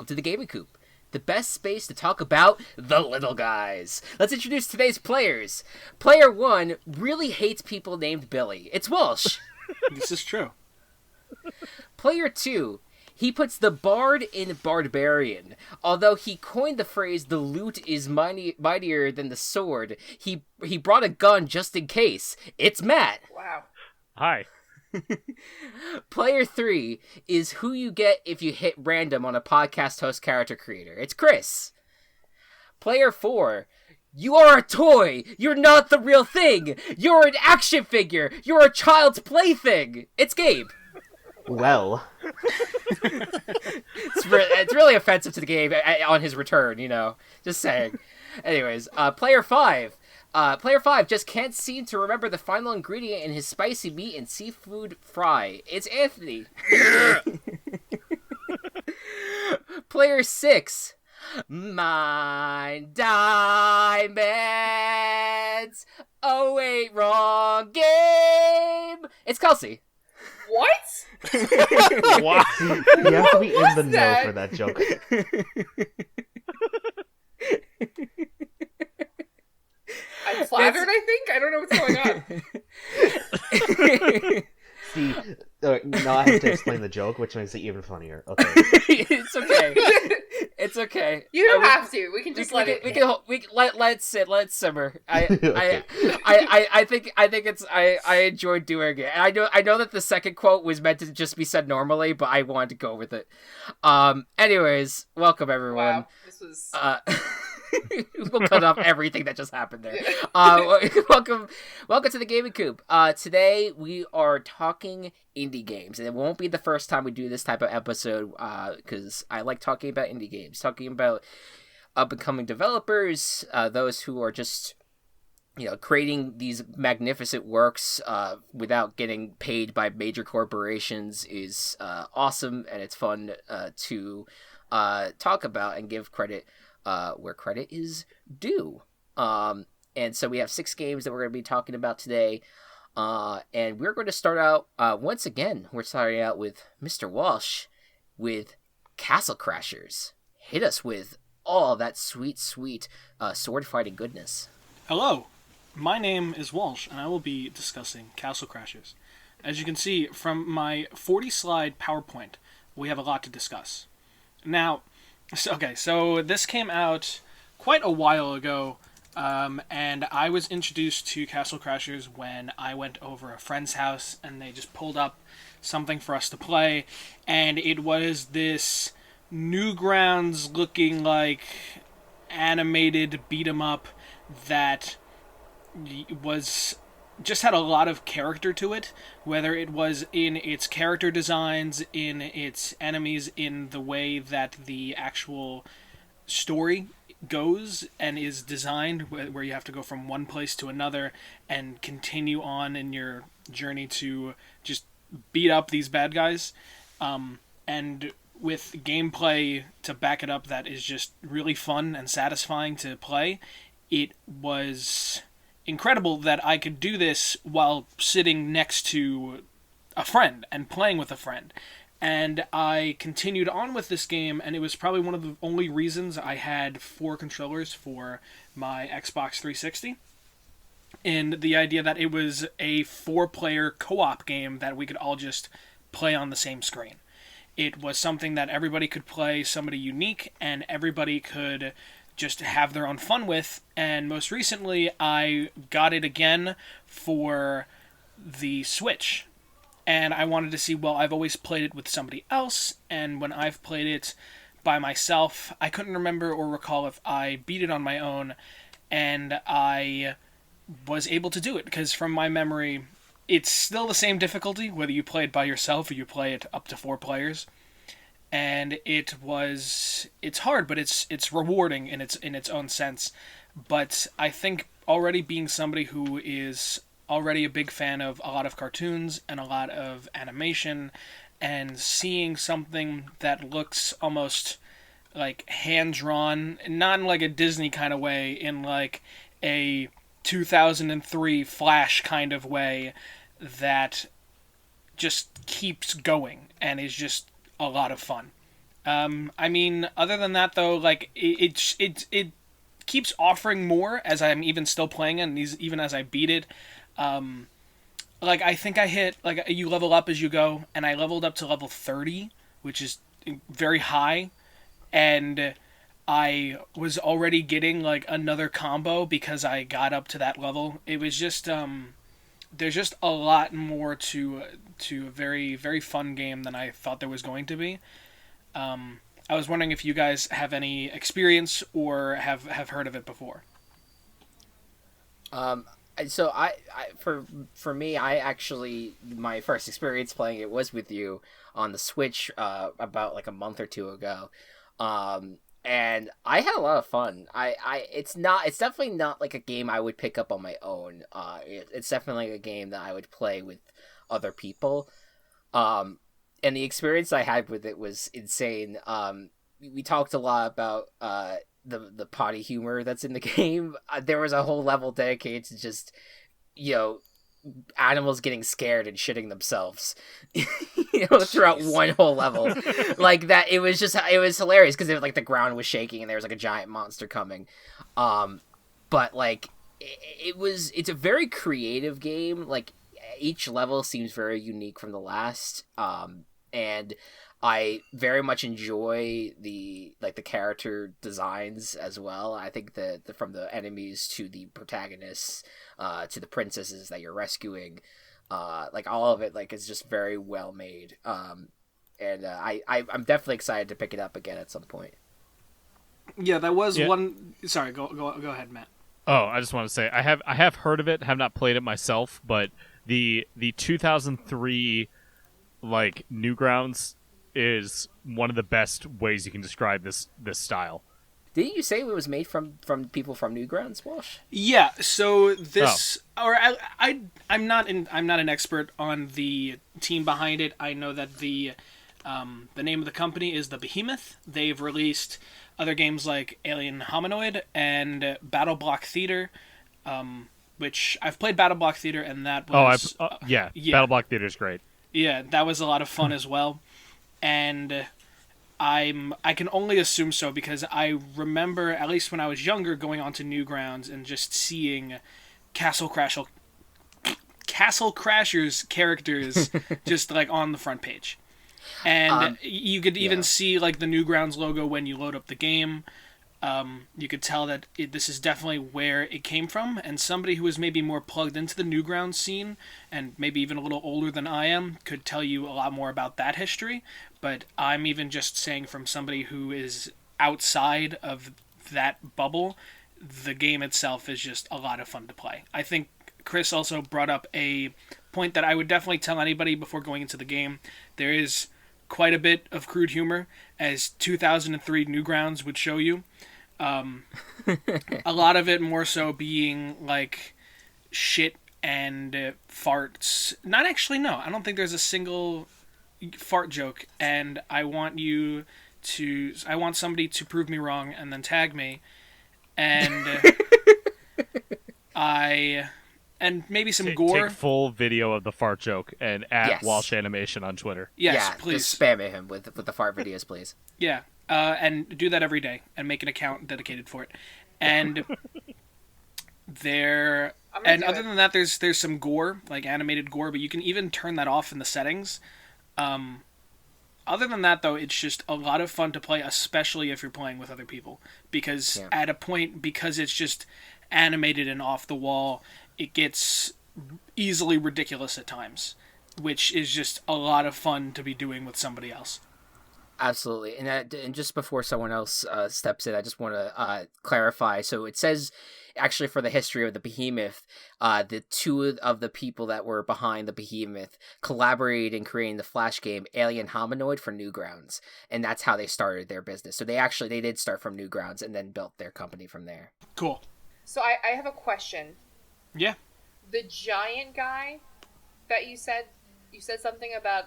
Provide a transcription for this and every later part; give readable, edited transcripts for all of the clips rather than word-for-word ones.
welcome to the Gaming Coop, the best space to talk about the little guys. Let's introduce today's players. Player 1 really hates people named Billy. It's Walsh. This is true. Player 2, he puts the bard in barbarian. Although he coined the phrase "the lute is mightier than the sword," he brought a gun just in case. It's Matt. Wow. Hi. Player 3 is who you get if you hit random on a podcast host character creator. It's Chris. Player 4, you are a toy. You're not the real thing. You're an action figure. You're a child's plaything. It's Gabe. Well. It's really offensive to the game on his return, you know. Just saying. Anyways, Player 5. Player 5 just can't seem to remember the final ingredient in his spicy meat and seafood fry. It's Anthony. Player 6. My diamonds. Oh wait, wrong game. It's Kelsey. What? Wow. You have to be in the know that? for that joke. I'm flattered, I think? I don't know what's going on. See, now I have to explain the joke, which makes it even funnier. Okay. It's okay. It's okay. You don't have to. We can just let it... We can let it sit. Let it simmer. Okay. I think it's. I enjoyed doing it. And I know that the second quote was meant to just be said normally, but I wanted to go with it. Anyways, welcome everyone. Wow. This was... We'll cut off everything that just happened there. Welcome to the Gaming Coop. Today we are talking indie games, and it won't be the first time we do this type of episode, because I like talking about indie games, talking about up-and-coming developers, those who are just, you know, creating these magnificent works without getting paid by major corporations is awesome, and it's fun to talk about and give credit where credit is due. And so we have 6 games that we're going to be talking about today. And we're going to start out, once again, we're starting out with Mr. Walsh with Castle Crashers. Hit us with all that sweet, sweet sword fighting goodness. Hello, my name is Walsh, and I will be discussing Castle Crashers. As you can see from my 40-slide PowerPoint, we have a lot to discuss. Now, so this came out quite a while ago, and I was introduced to Castle Crashers when I went over a friend's house, and they just pulled up something for us to play, and it was this Newgrounds looking like animated beat-em-up that was just had a lot of character to it, whether it was in its character designs, in its enemies, in the way that the actual story goes and is designed, where you have to go from one place to another and continue on in your journey to just beat up these bad guys, and with gameplay to back it up that is just really fun and satisfying to play. It was incredible that I could do this while sitting next to a friend and playing with a friend. And I continued on with this game, and it was probably one of the only reasons I had 4 controllers for my Xbox 360. And the idea that it was a 4-player co-op game that we could all just play on the same screen. It was something that everybody could play, somebody unique, and everybody could just have their own fun with. And most recently, I got it again for the Switch. And I wanted to see, well, I've always played it with somebody else, and when I've played it by myself, I couldn't remember or recall if I beat it on my own, and I was able to do it, because from my memory, it's still the same difficulty, whether you play it by yourself or you play it up to 4 players. And it's hard, but it's rewarding in its own sense. But I think already being somebody who is already a big fan of a lot of cartoons and a lot of animation, and seeing something that looks almost like hand-drawn, not in like a Disney kind of way, in like a 2003 Flash kind of way that just keeps going and is just a lot of fun. I mean, other than that though, like it keeps offering more as I'm even still playing it, and even as I beat it. Like I think I hit like you level up as you go, and I leveled up to level 30, which is very high, and I was already getting like another combo because I got up to that level. It was just there's just a lot more to a very very fun game than I thought there was going to be. I was wondering if you guys have any experience or have heard of it before. So for me, I actually my first experience playing it was with you on the Switch about like a month or two ago. And I had a lot of fun. It's definitely not like a game I would pick up on my own. It's definitely a game that I would play with other people. And the experience I had with it was insane. We talked a lot about the potty humor that's in the game. There was a whole level dedicated to just, animals getting scared and shitting themselves, throughout one whole level. Like that, it was hilarious because like the ground was shaking and there was like a giant monster coming. But like it's a very creative game. Like each level seems very unique from the last. And I very much enjoy the character designs as well. I think that from the enemies to the protagonists, to the princesses that you're rescuing, like all of it, like is just very well made. And I'm definitely excited to pick it up again at some point. Yeah, that was one. Sorry, go ahead, Matt. Oh, I just want to say I have heard of it, have not played it myself, but the 2003 like Newgrounds is one of the best ways you can describe this style. Didn't you say it was made from people from Newgrounds, Walsh? Yeah. So this, or I'm not an expert on the team behind it. I know that the name of the company is the Behemoth. They've released other games like Alien Hominoid and Battle Block Theater, which I've played Battle Block Theater, and that was yeah, Battle Block Theater is great. Yeah, that was a lot of fun as well. And I can only assume so because I remember, at least when I was younger, going onto Newgrounds and just seeing Castle Crashers characters just like on the front page. And you could even see like the Newgrounds logo when you load up the game. You could tell that this is definitely where it came from, and somebody who is maybe more plugged into the Newgrounds scene, and maybe even a little older than I am, could tell you a lot more about that history. But I'm even just saying from somebody who is outside of that bubble, the game itself is just a lot of fun to play. I think Chris also brought up a point that I would definitely tell anybody before going into the game. There is quite a bit of crude humor, as 2003 Newgrounds would show you. A lot of it more so being like shit and farts. Not actually, no. I don't think there's a single fart joke, and I want somebody to prove me wrong and then tag me, and and maybe some gore. Take full video of the fart joke and at Walsh Animation on Twitter. Yes, please. Just spam at him with the fart videos, please. Yeah, and do that every day and make an account dedicated for it. And other than that, there's some gore, like animated gore, but you can even turn that off in the settings. Other than that, though, it's just a lot of fun to play, especially if you're playing with other people. Because at a point, because it's just animated and off the wall, it gets easily ridiculous at times, which is just a lot of fun to be doing with somebody else. Absolutely. And just before someone else steps in, I just want to clarify. So it says, actually, for the history of the Behemoth, the two of the people that were behind the Behemoth collaborated in creating the Flash game Alien Hominoid for Newgrounds. And that's how they started their business. So they did start from Newgrounds and then built their company from there. Cool. So I have a question. Yeah. The giant guy that you said something about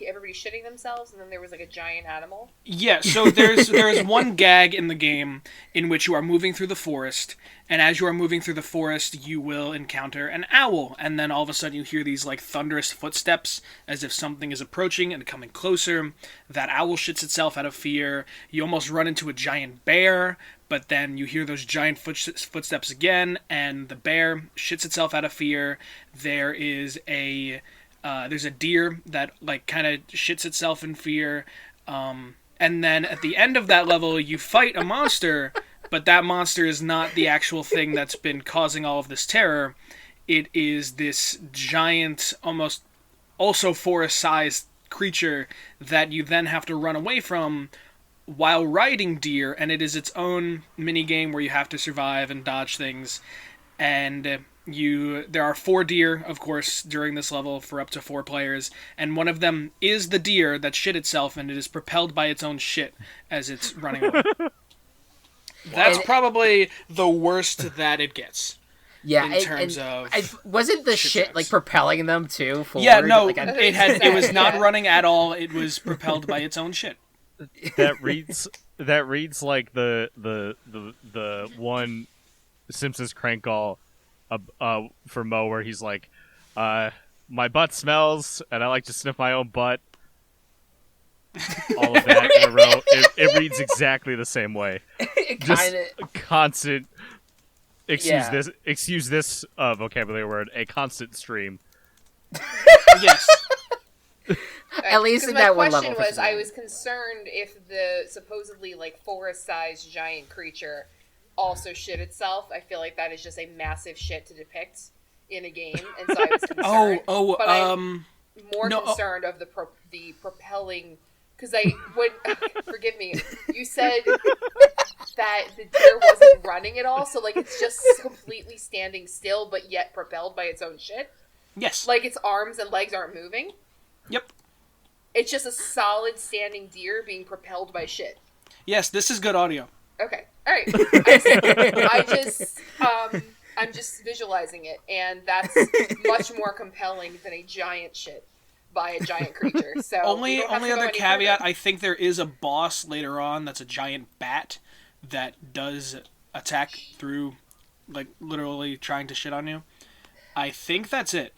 everybody shitting themselves, and then there was like a giant animal. Yeah, so there's one gag in the game in which you are moving through the forest, and as you are moving through the forest, you will encounter an owl, and then all of a sudden you hear these like thunderous footsteps as if something is approaching and coming closer. That owl shits itself out of fear. You almost run into a giant bear, but then you hear those giant footsteps again, and the bear shits itself out of fear. There's a deer that like kind of shits itself in fear, and then at the end of that level you fight a monster, but that monster is not the actual thing that's been causing all of this terror. It is this giant, almost also forest-sized creature that you then have to run away from while riding deer, and it is its own mini game where you have to survive and dodge things. And there are 4 deer, of course, during this level for up to 4 players, and one of them is the deer that shit itself, and it is propelled by its own shit as it's running away. That's probably the worst that it gets. Yeah, in terms of wasn't the shit like propelling them too? Forward? Yeah, no, like, it was not running at all. It was propelled by its own shit. That reads like the one Simpsons crank call for Mo where he's like, my butt smells and I like to sniff my own butt. All of that in a row. It reads exactly the same way. Just constant. Excuse this vocabulary word. A constant stream. Yes. At least in that one level. My question was, I was concerned if the supposedly like forest-sized giant creature also shit itself. I feel like that is just a massive shit to depict in a game, and so I was concerned. But I'm more concerned of the propelling, because forgive me, you said that the deer wasn't running at all, so like it's just completely standing still, but yet propelled by its own shit. Yes. Like its arms and legs aren't moving. Yep. It's just a solid standing deer being propelled by shit. Yes, this is good audio. Okay. All right. I'm just visualizing it, and that's much more compelling than a giant shit by a giant creature. So only other caveat, I think there is a boss later on that's a giant bat that does attack through, like, literally trying to shit on you. I think that's it.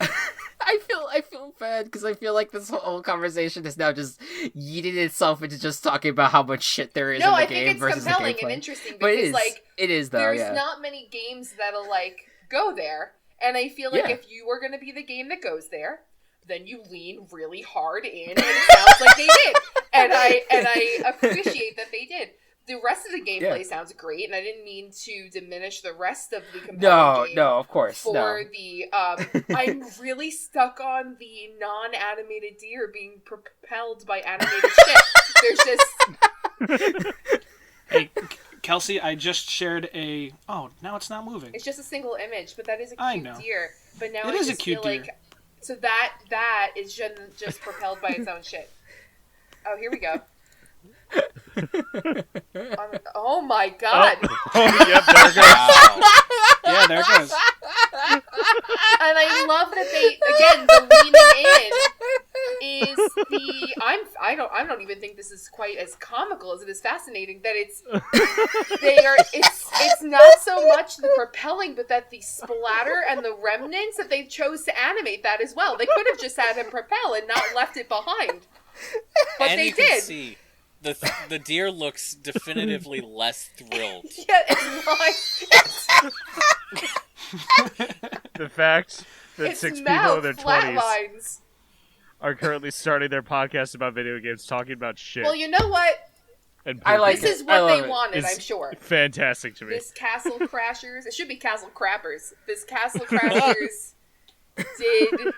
I feel bad because I feel like this whole conversation is now just yeeted itself into just talking about how much shit there is in the game versus the gameplay. No, I think it's compelling and interesting because it is though. There's not many games that'll like go there, and I feel like if you were going to be the game that goes there, then you lean really hard in, and it sounds like they did, and I appreciate that they did. The rest of the gameplay sounds great, and I didn't mean to diminish the rest of the compelling game. No, of course. I'm really stuck on the non-animated deer being propelled by animated shit. There's just... Hey, Kelsey, I just shared a... Oh, now it's not moving. It's just a single image, but that is a cute deer. But now it is a cute deer. Like... So that is just propelled by its own shit. Oh, here we go. Oh my god! Yep, there it goes. Yeah, there it goes. And I love that they again the leaning in is the I don't even think this is quite as comical as it is fascinating that it's not so much the propelling but that the splatter and the remnants that they chose to animate that as well. They could have just had him propel and not left it behind, but and they you did. Can see the deer looks definitively less thrilled. Yeah, it's The fact that 6 people in their 20s lines. are currently starting their podcast about video games talking about shit. Well, you know what? And this is what they wanted, I'm sure. Fantastic to me. This Castle Crashers, it should be Castle Crappers. This Castle Crashers did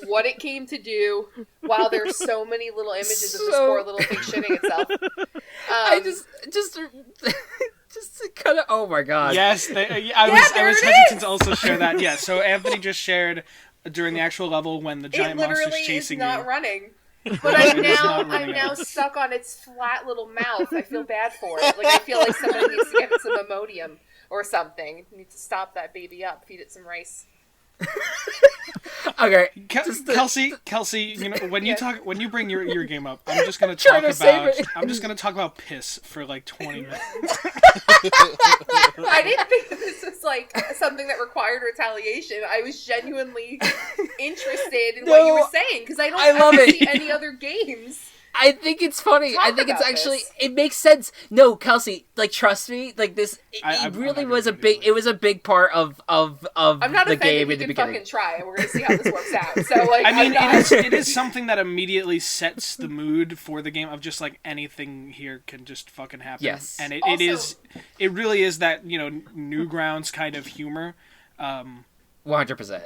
what it came to do while there's so many little images of this poor little thing shitting itself. I just to kind of, oh my god. Yes, I was hesitant to also share that. Yeah, so Anthony just shared during the actual level when the giant monster's chasing you. It literally is not running. But I'm now stuck on its flat little mouth. I feel bad for it. Like I feel like somebody needs to get it some Imodium or something. You need to stop that baby up, feed it some rice. Okay, Kelsey, you know when you bring your game up, I'm just gonna Trying talk to save about it. I'm just gonna talk about piss for like 20 minutes. I didn't think that this was like something that required retaliation. I was genuinely interested in what you were saying because I love don't it. see any other games. I think it's funny. I Talk think it's about actually this. it makes sense. No, Kelsey, like trust me, like this. I'm It really not was a gonna do big. it. It was a big part of I'm not the offended. game You in the can beginning. fucking try, and we're gonna see how this works out. So like, I mean, I'm not... it is something that immediately sets the mood for the game of just like anything here can just fucking happen. Yes. And Also- it really is that, you know, Newgrounds kind of humor. 100%.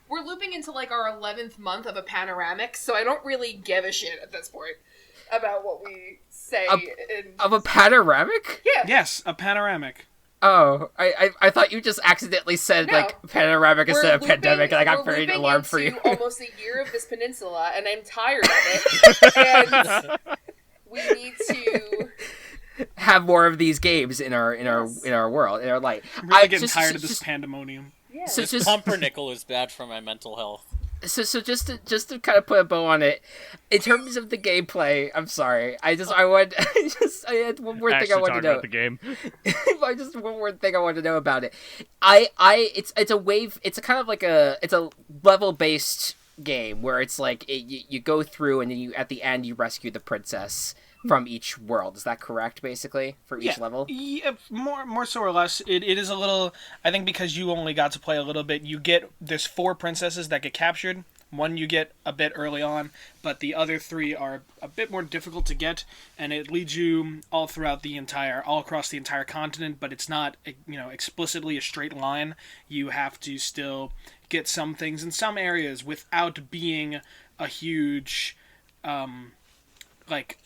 We're looping into like our 11th month of a panoramic, so I don't really give a shit at this point about what we say. Of a panoramic? Yeah. Yes, a panoramic. Oh, I thought you just accidentally said No. like panoramic instead of looping- pandemic, and I got we're very looping alarmed for you. into almost a year of this peninsula, and I'm tired of it. And we need to. Have more of these games in our world, in our life. I'm really getting tired of this pandemonium. Yeah. So This just pumpernickel is bad for my mental health. So just to kind of put a bow on it, in terms of the gameplay, I'm sorry. I had one more thing I Actually wanted talk to know. about the game. I just one more thing I wanted to know about it. It's a wave. It's a kind of like it's a level based game where it's like you go through and then you at the end you rescue the princess from each world. Is that correct? Basically for each level. Yeah, more so or less. It is a little. I think because you only got to play a little bit, there's 4 princesses that get captured. One you get a bit early on, but the other 3 are a bit more difficult to get, and it leads you all across the entire continent. But it's not, explicitly a straight line. You have to still get some things in some areas without being a huge,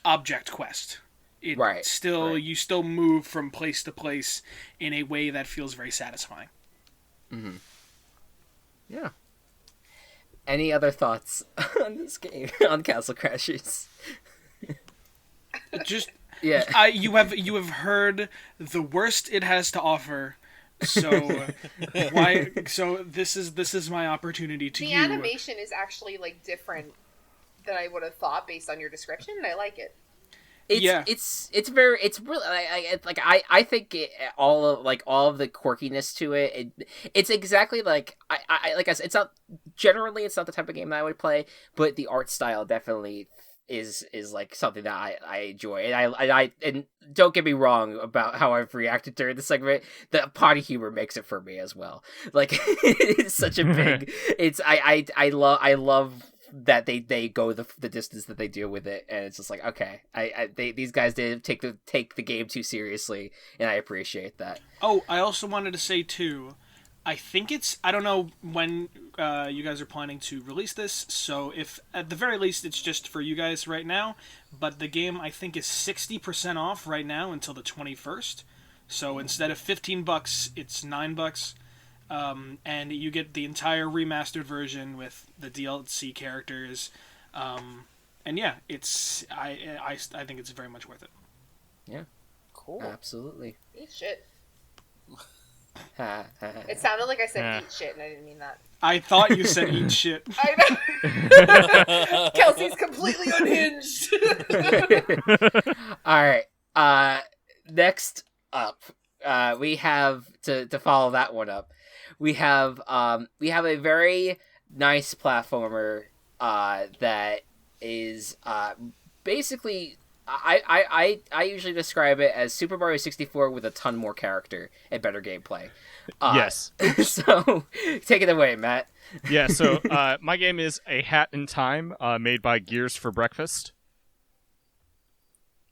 object quest. Right. You still move from place to place in a way that feels very satisfying. Mm-hmm. Yeah. Any other thoughts on this game, on Castle Crashers? Just Yeah. you have heard the worst it has to offer. So this is my opportunity to The you. animation is actually like different than I would have thought based on your description, and I like it. It's really I think all of the quirkiness to it's exactly like I said, it's not the type of game that I would play, but the art style definitely is like something that I enjoy, and and don't get me wrong about how I've reacted during the segment. The potty humor makes it for me as well. Like it's such a big. I love that they go the distance that they do with it, and it's just like, okay, these guys didn't take the game too seriously, and I appreciate that. Oh, I also wanted to say too, I think I don't know when you guys are planning to release this, so if at the very least it's just for you guys right now, but the game I think is 60% off right now until the 21st. So instead of $15, it's $9. And you get the entire remastered version with the DLC characters, and yeah, I think it's very much worth it. Yeah, Cool. absolutely. Eat shit. Ha, ha, ha. It sounded like I said eat shit, and I didn't mean that. I thought you said eat shit. I know. Kelsey's completely unhinged. All right. Next up, we have to follow that one up. We have a very nice platformer that is basically I usually describe it as Super Mario 64 with a ton more character and better gameplay. Yes. So take it away, Matt. Yeah, so my game is A Hat in Time, made by Gears for Breakfast.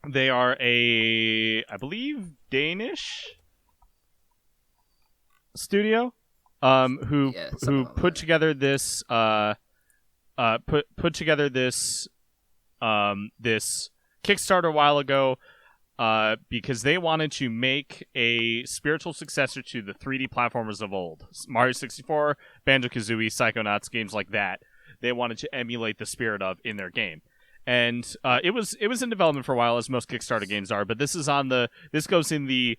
They are I believe, Danish studio, who put together this this Kickstarter a while ago, because they wanted to make a spiritual successor to the 3D platformers of old, Mario 64, Banjo-Kazooie, Psychonauts, games like that. They wanted to emulate the spirit of in their game. And it was in development for a while, as most Kickstarter games are, but this goes in the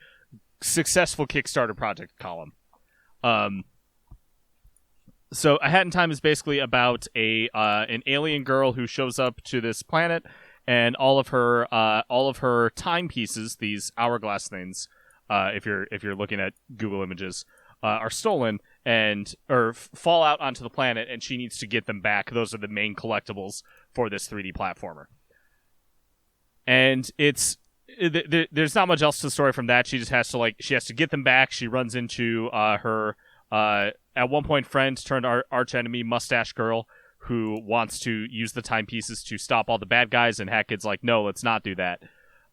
successful Kickstarter project column. So A Hat in Time is basically about an alien girl who shows up to this planet, and all of her timepieces, these hourglass things, if you're looking at Google Images, are stolen or fall out onto the planet, and she needs to get them back. Those are the main collectibles for this 3D platformer. And there's not much else to the story from that. She just has to get them back. She runs into her at one point friend turned arch enemy Mustache Girl, who wants to use the timepieces to stop all the bad guys, and Hat Kid's like, no, let's not do that.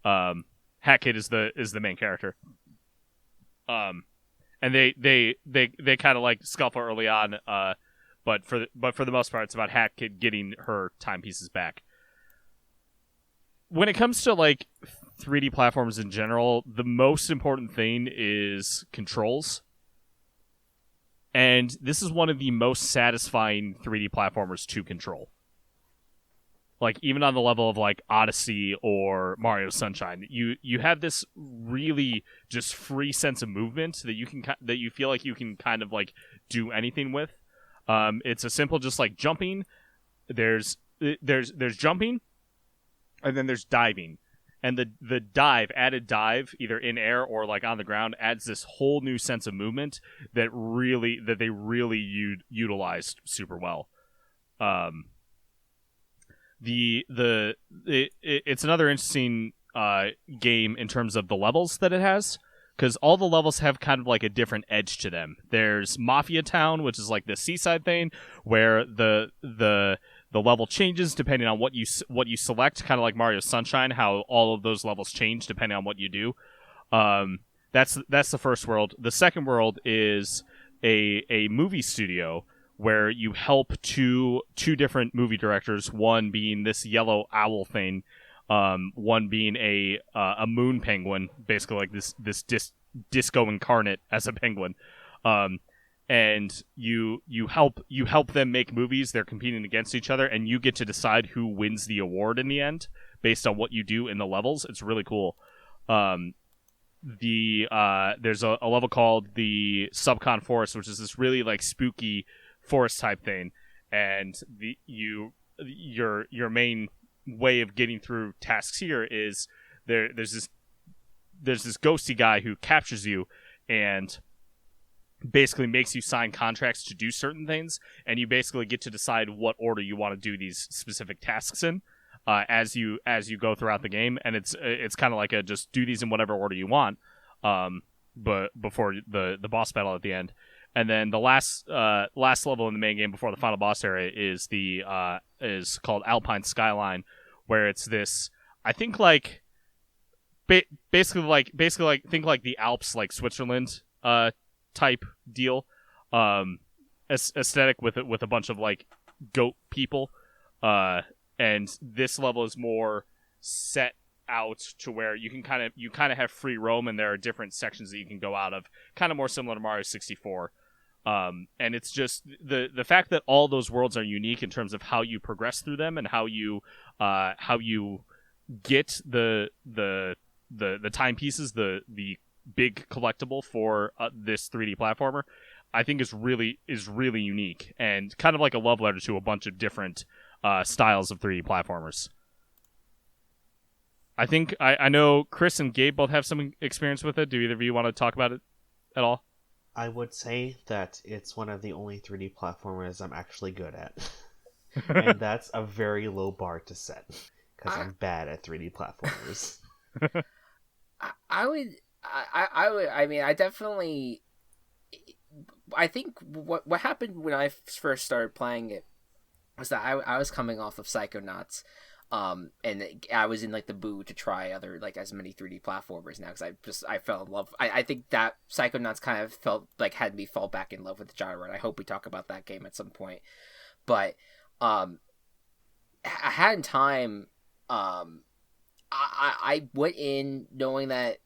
Hat Kid is the main character. And they kind of like scuffle early on, but for the most part, it's about Hat Kid getting her timepieces back. When it comes to like 3D platforms in general, the most important thing is controls. And this is one of the most satisfying 3D platformers to control. Like, even on the level of, like, Odyssey or Mario Sunshine, you have this really just free sense of movement that you feel like you can kind of, like, do anything with. It's a simple just, like, jumping. There's jumping, and then there's diving. And the added dive, either in air or like on the ground, adds this whole new sense of movement that they really utilized super well. It's another interesting game in terms of the levels that it has, because all the levels have kind of like a different edge to them. There's Mafia Town, which is like the seaside thing where the level changes depending on what you select, kind of like Mario Sunshine, how all of those levels change depending on what you do. That's the first world. The second world is a movie studio where you help two different movie directors, one being this yellow owl thing, one being a moon penguin, basically like this disco incarnate as a penguin. And you help them make movies. They're competing against each other, and you get to decide who wins the award in the end based on what you do in the levels. It's really cool. There's a level called the Subcon Forest, which is this really like spooky forest type thing, and your main way of getting through tasks here is there's this ghosty guy who captures you and basically makes you sign contracts to do certain things, and you basically get to decide what order you want to do these specific tasks in as you go throughout the game. And it's kind of like a just do these in whatever order you want, but before the boss battle at the end. And then the last level in the main game before the final boss area is called Alpine Skyline, where it's this, I think like basically like think like the Alps, like Switzerland type deal, aesthetic with a bunch of like goat people, and this level is more set out to where you kind of have free roam, and there are different sections that you can go out of, kind of more similar to Mario 64. And it's just the fact that all those worlds are unique in terms of how you progress through them and how you get the timepieces, the big collectible for this 3D platformer, I think is really unique, and kind of like a love letter to a bunch of different styles of 3D platformers. I think I know Chris and Gabe both have some experience with it. Do either of you want to talk about it at all? I would say that it's one of the only 3D platformers I'm actually good at. And that's a very low bar to set, because I'm bad at 3D platformers. I think what happened when I first started playing it was that I was coming off of Psychonauts, and I was in like the mood to try other like as many 3D platformers now, because I fell in love. I think that Psychonauts kind of felt like had me fall back in love with the genre, and I hope we talk about that game at some point. But I had in time, I went in knowing that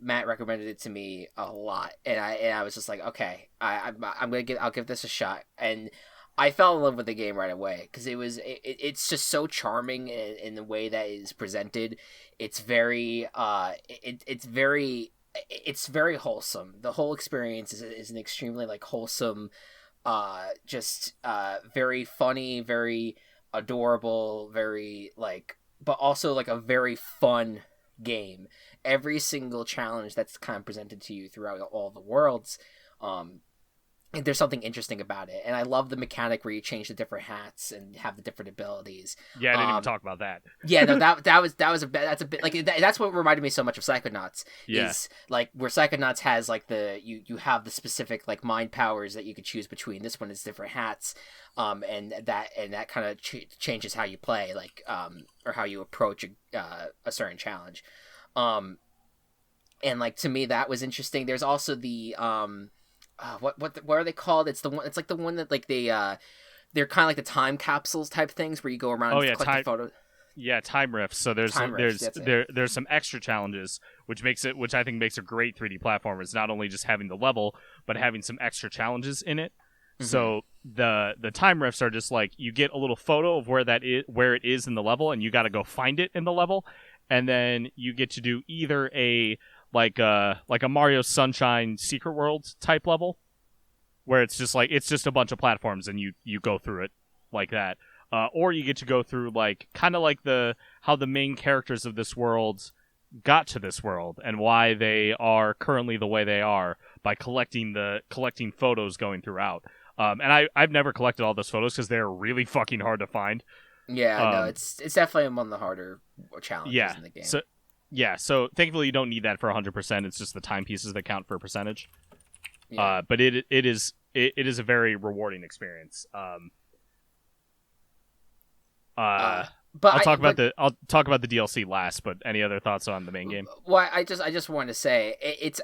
Matt recommended it to me a lot, and I was just like, okay, I'll give this a shot, and I fell in love with the game right away, because it's just so charming in the way that it is presented. It's very it's very wholesome. The whole experience is an extremely like wholesome just very funny, very adorable, very like, but also like a very fun game. Every single challenge that's kind of presented to you throughout all the worlds, there's something interesting about it, and I love the mechanic where you change the different hats and have the different abilities. Yeah, I didn't even talk about that. Yeah, no, that's a bit like that's what reminded me so much of Psychonauts. Yeah. Is like where Psychonauts has like you have the specific like mind powers that you could choose between. This one is different hats, and that kind of changes how you play, like or how you approach a certain challenge, and like to me that was interesting. There's also the what are they called? It's the one. It's like the one that like they're kind of like the time capsules type things where you go around and collect photos. Yeah, time rifts. So there's some extra challenges, which I think makes a great 3D platformer. It's not only just having the level, but having some extra challenges in it. Mm-hmm. So the time rifts are just like you get a little photo of where it is in the level, and you got to go find it in the level, and then you get to do either a Mario Sunshine Secret World type level, where it's just a bunch of platforms and you go through it like that, or you get to go through like kind of like how the main characters of this world got to this world and why they are currently the way they are by collecting photos going throughout. And I've never collected all those photos because they're really fucking hard to find. Yeah, no, it's definitely one of the harder challenges in the game. So thankfully you don't need that for 100%. It's just the timepieces that count for a percentage. Yeah. But it is a very rewarding experience. But I'll talk about the DLC last. But any other thoughts on the main game? Well, I just wanted to say it's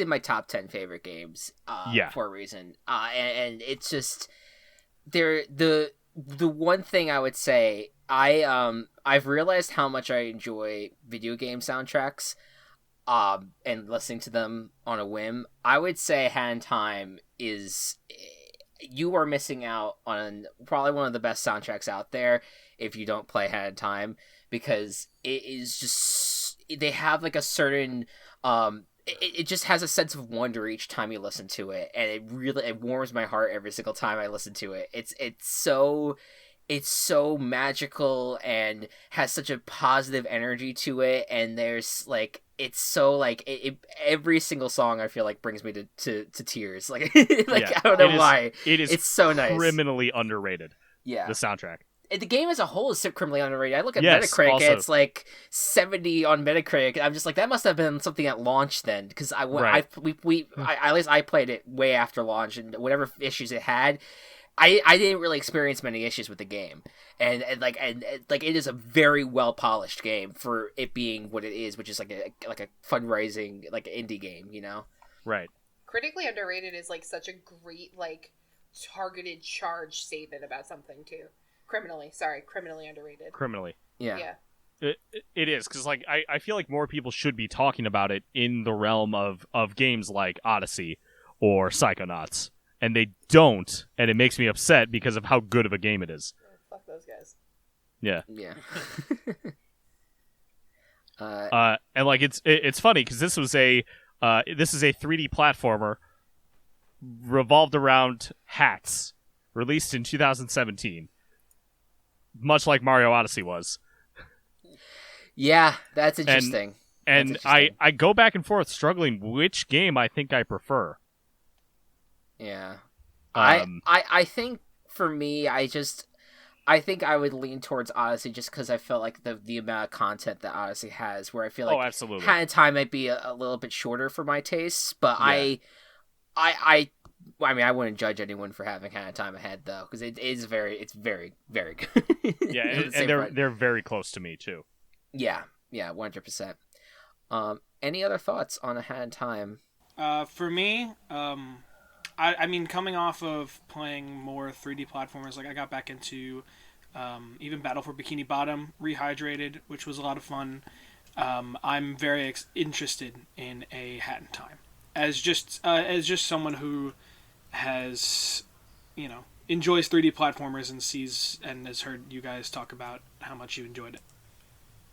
in my top 10 favorite games. For a reason. And it's just the one thing I would say. I've realized how much I enjoy video game soundtracks, and listening to them on a whim. I would say Hat in Time you are missing out on probably one of the best soundtracks out there if you don't play Hat in Time, because it is just, they have like a certain, it just has a sense of wonder each time you listen to it, and it warms my heart every single time I listen to it. It's so magical and has such a positive energy to it, and there's like it's so like every single song I feel like brings me to tears. Like I don't know why. It's so nice. Criminally underrated. Yeah, the soundtrack. The game as a whole is criminally underrated. I look at Metacritic, also. It's like 70 on Metacritic. I'm just like, that must have been something at launch then, because at least I played it way after launch, and whatever issues it had. I didn't really experience many issues with the game, and it is a very well polished game for it being what it is, which is like a fundraising like indie game, you know? Right. Critically underrated is like such a great like targeted charge statement about something too. Criminally underrated. Criminally. Yeah. It is, because like I feel like more people should be talking about it in the realm of games like Odyssey or Psychonauts. And they don't, and it makes me upset because of how good of a game it is. Oh, fuck those guys. Yeah. Yeah. And like it's funny because this is a 3D platformer revolved around hats, released in 2017, much like Mario Odyssey was. Yeah, that's interesting. And I go back and forth struggling which game I think I prefer. Yeah. I think for me, I think I would lean towards Odyssey just because I felt like the amount of content that Odyssey has, where I feel like absolutely. Hat in Time might be a little bit shorter for my tastes, but yeah. I mean, I wouldn't judge anyone for having Hat in Time ahead though, because it's very, very good. Yeah, and they're very close to me too. Yeah, 100%. Any other thoughts on a Hat in Time? For me, I mean, coming off of playing more 3D platformers, like I got back into even Battle for Bikini Bottom, Rehydrated, which was a lot of fun. I'm very interested in a Hat in Time as just someone who has, enjoys 3D platformers and sees and has heard you guys talk about how much you enjoyed it.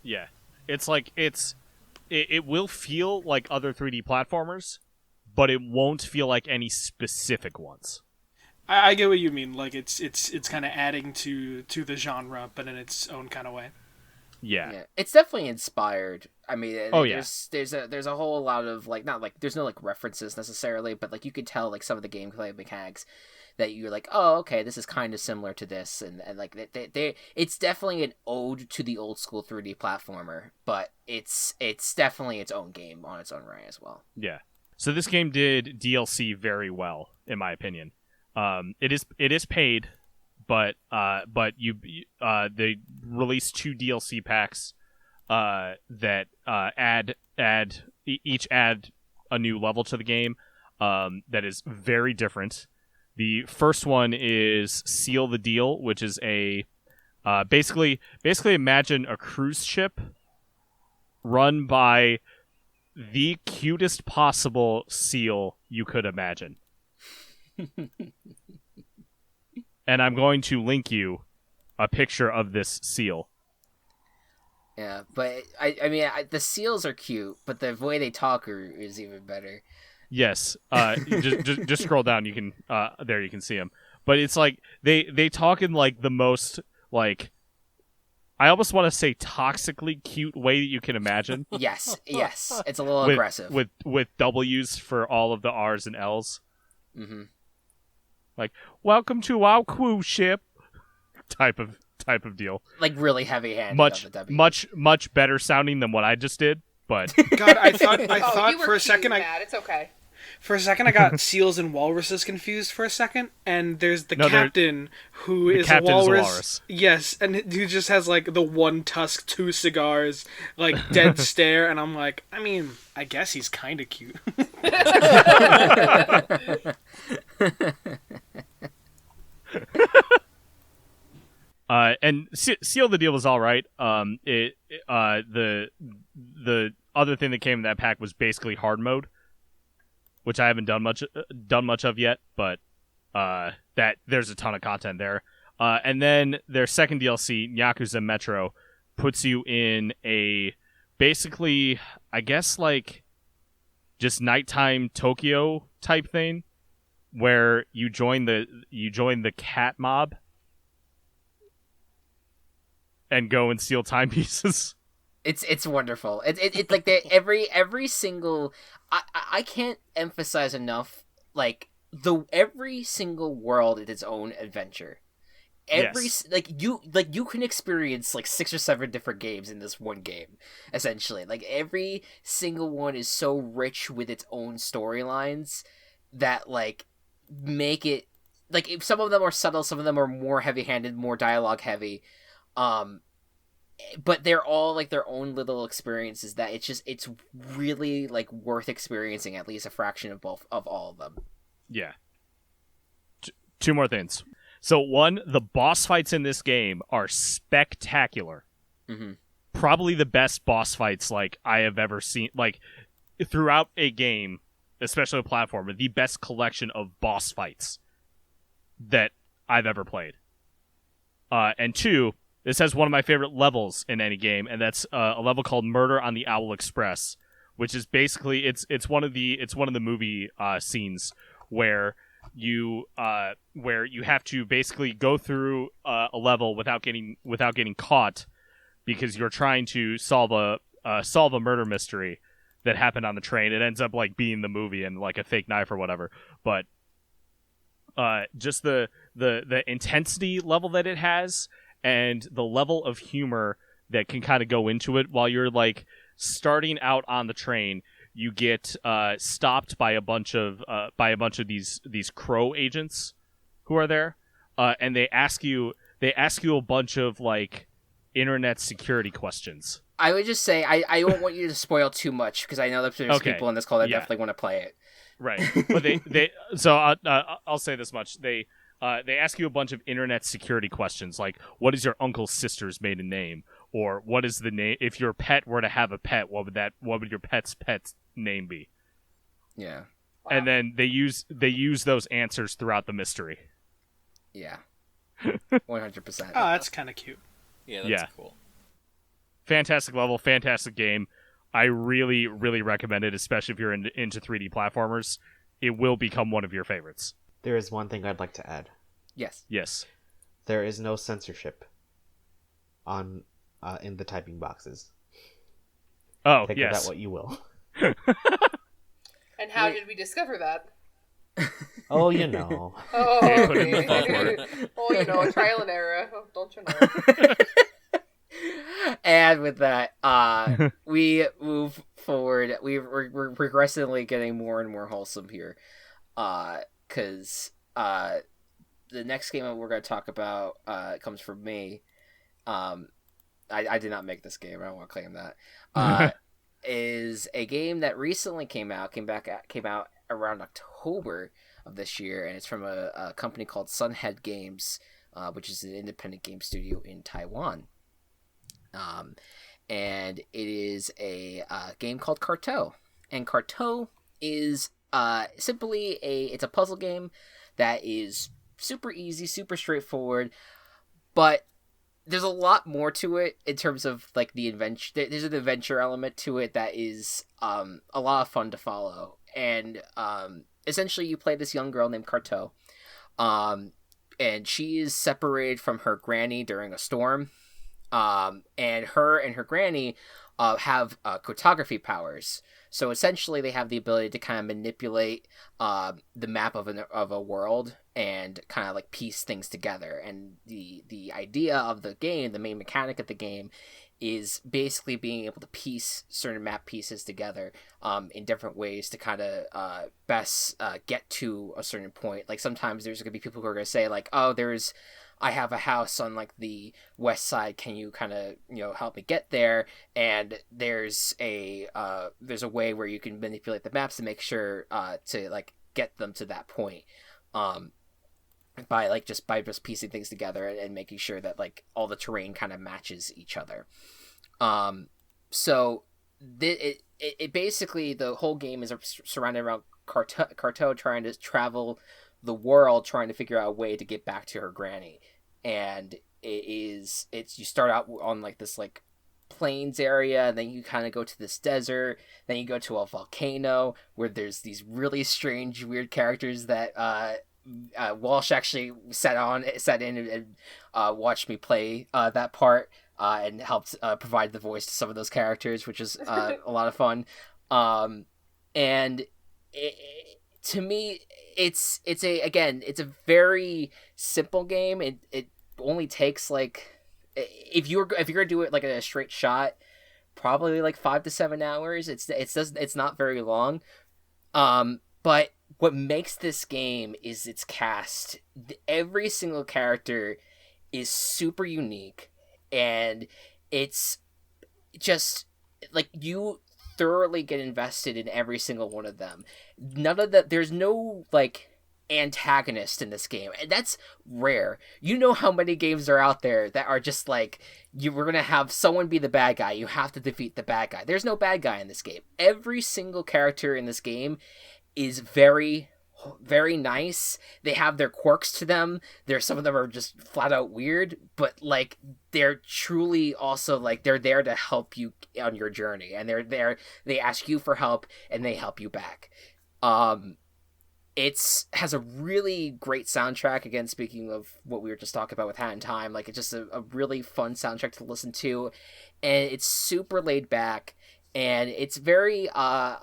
Yeah, it's like it will feel like other 3D platformers, but it won't feel like any specific ones. I get what you mean. Like it's kind of adding to the genre, but in its own kind of way. Yeah. It's definitely inspired. I mean, Oh, there's a whole lot of like, not like there's no like references necessarily, but like you could tell like some of the gameplay mechanics that you're like, oh, okay, this is kind of similar to this, and like it's definitely an ode to the old school 3D platformer, but it's definitely its own game on its own right as well. Yeah. So this game did DLC very well, in my opinion. It is paid, but they released 2 DLC packs that each add a new level to the game that is very different. The first one is Seal the Deal, which is a basically imagine a cruise ship run by the cutest possible seal you could imagine. And I'm going to link you a picture of this seal. Yeah, but I mean, the seals are cute, but the way they talk is even better. Yes, just scroll down. You can there you can see them. But it's like they talk in like the most like I almost want to say toxically cute way that you can imagine. Yes, it's a little aggressive with W's for all of the R's and L's. Mm-hmm. Like, welcome to our cruise ship, type of deal. Like really heavy-handed. Much better sounding than what I just did. But God, I thought you were for a second Matt. It's okay. For a second, I got seals and walruses confused for a second, and there's the captain who is a walrus. Yes, and who just has like the one tusk, 2 cigars, like dead stare, and I'm like, I mean, I guess he's kind of cute. And Seal the Deal was all right. The other thing that came in that pack was basically hard mode, which I haven't done much of yet, but that there's a ton of content there. And then their second DLC, Yakuza Metro, puts you in a basically, I guess, like just nighttime Tokyo type thing, where you join the cat mob and go and steal timepieces. It's wonderful. It's like every single. I can't emphasize enough. Like every single world is its own adventure. You can experience like 6 or 7 different games in this one game. Essentially, like every single one is so rich with its own storylines that like make it like if some of them are subtle, some of them are more heavy-handed, more dialogue heavy. But they're all like their own little experiences that it's really like worth experiencing at least a fraction of all of them. Yeah. 2 more things. So 1, the boss fights in this game are spectacular. Mm-hmm. Probably the best boss fights like I have ever seen. Like throughout a game, especially a platformer, the best collection of boss fights that I've ever played. And 2. This has one of my favorite levels in any game, and that's a level called Murder on the Owl Express, which is basically it's one of the movie scenes where you have to basically go through a level without getting caught because you're trying to solve a murder mystery that happened on the train. It ends up like being the movie and like a fake knife or whatever, but just the intensity level that it has. And the level of humor that can kind of go into it while you're like starting out on the train, you get stopped by a bunch of these crow agents who are there, and they ask you a bunch of like internet security questions. I would just say I don't want you to spoil too much because I know that there's people in this call that definitely want to play it. Right, but I'll say this much: they ask you a bunch of internet security questions, like what is your uncle's sister's maiden name, or what is the name if your pet were to have a pet, what would your pet's name be? Yeah, Wow. And then they use those answers throughout the mystery. Yeah, 100%. Oh, that's kind of cute. Yeah, that's cool. Fantastic level, fantastic game. I really, really recommend it, especially if you're into 3D platformers. It will become one of your favorites. There is one thing I'd like to add. Yes. Yes. There is no censorship on in the typing boxes. Oh, Take yes. of that what you will. And how did we discover that? Oh, you know. Oh, Yeah, put it in the okay. buzzword. Oh, you know, trial and error. Oh, don't you know? And with that, we move forward. We're progressively getting more and more wholesome here, because the next game we're going to talk about comes from me. I did not make this game. I don't want to claim that. Is a game that recently came out around October of this year, and it's from a company called Sunhead Games, which is an independent game studio in Taiwan. And it is a game called Carto, and Carto is simply it's a puzzle game that is super easy, super straightforward, but there's a lot more to it in terms of like the adventure. There's an adventure element to it that is a lot of fun to follow, and essentially you play this young girl named Carto, and she is separated from her granny during a storm. And her granny have cartography powers. So essentially, they have the ability to kind of manipulate the map of a world and kind of like piece things together. And the idea of the game, the main mechanic of the game, is basically being able to piece certain map pieces together in different ways to kind of best get to a certain point. Like sometimes there's going to be people who are going to say like, oh, I have a house on like the west side. Can you kind of help me get there? And there's a way where you can manipulate the maps to make sure to like get them to that point, by just piecing things together and making sure that like all the terrain kind of matches each other. So it basically, the whole game is surrounded around Carto trying to travel the world, trying to figure out a way to get back to her granny. And you start out on like this like plains area, and then you kind of go to this desert, then you go to a volcano where there's these really strange weird characters that Walsh actually sat in and watched me play that part, and helped provide the voice to some of those characters, which is a lot of fun. And to me, it's a very simple game. It only takes like, if you're gonna do it like a straight shot, probably like 5 to 7 hours. It's not very long. But what makes this game is its cast. Every single character is super unique, and it's just like you thoroughly get invested in every single one of them. There's no like antagonist in this game, and that's rare. You know how many games are out there that are just like, we're gonna have someone be the bad guy, you have to defeat the bad guy. There's no bad guy in this game. Every single character in this game is very, very nice. They have their quirks to them. Some of them are just flat out weird, but like they're truly also like they're there to help you on your journey, and they ask you for help and they help you back. It has a really great soundtrack. Again, speaking of what we were just talking about with Hat in Time, like it's just a really fun soundtrack to listen to, and it's super laid back. And it's very, I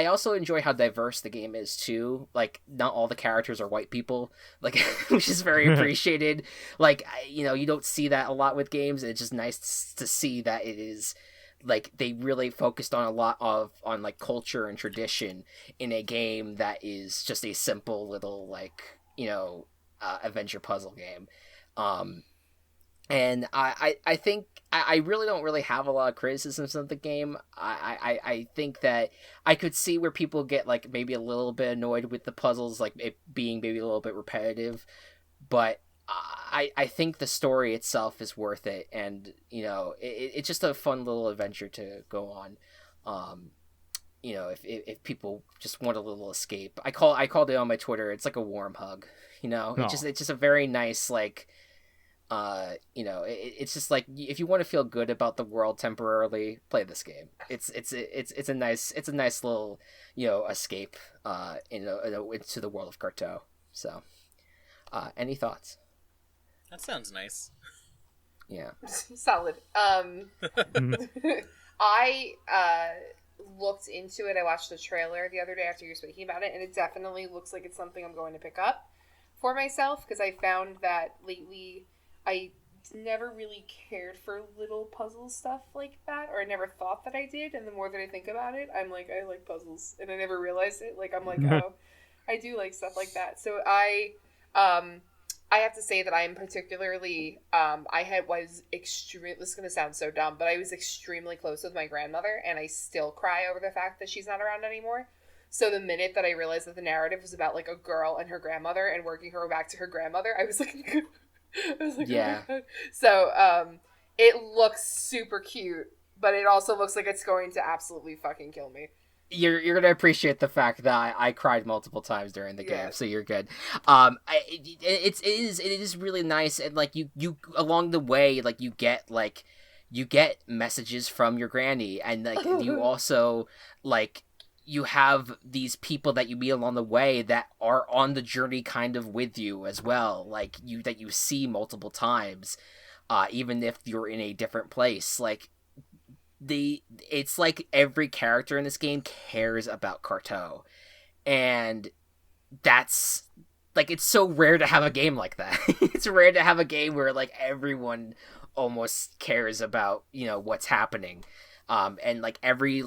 also enjoy how diverse the game is, too. Like, not all the characters are white people, like, which is very appreciated. Like, you don't see that a lot with games, and it's just nice to see that it is, like, they really focused on a lot on like, culture and tradition in a game that is just a simple little, like, adventure puzzle game. And I think I really don't really have a lot of criticisms of the game. I think that I could see where people get like maybe a little bit annoyed with the puzzles, like it being maybe a little bit repetitive, but I think the story itself is worth it, and it's just a fun little adventure to go on. If people just want a little escape, I called it on my Twitter. It's like a warm hug. It's just a very nice like It's just like if you want to feel good about the world temporarily, play this game. It's a nice little escape into the world of Carto. So, any thoughts? That sounds nice. Yeah. Solid. I looked into it. I watched the trailer the other day after you were speaking about it, and it definitely looks like it's something I'm going to pick up for myself, because I found that lately I never really cared for little puzzle stuff like that, or I never thought that I did, and the more that I think about it, I'm like, I like puzzles, and I never realized it. Like, I'm like, oh, I do like stuff like that. So I have to say that I am particularly, was extreme. This is going to sound so dumb, but I was extremely close with my grandmother, and I still cry over the fact that she's not around anymore. So the minute that I realized that the narrative was about, like, a girl and her grandmother and working her back to her grandmother, I was like, Yeah. Oh my God. So, it looks super cute, but it also looks like it's going to absolutely fucking kill me. You're gonna appreciate the fact that I cried multiple times during the game, so you're good. It is really nice, and like you along the way, like you get messages from your granny, and like you also like you have these people that you meet along the way that are on the journey kind of with you as well, like that you see multiple times, even if you're in a different place, like. It's like every character in this game cares about Carto, and that's like, it's so rare to have a game like that. It's rare to have a game where like everyone almost cares about what's happening, and like every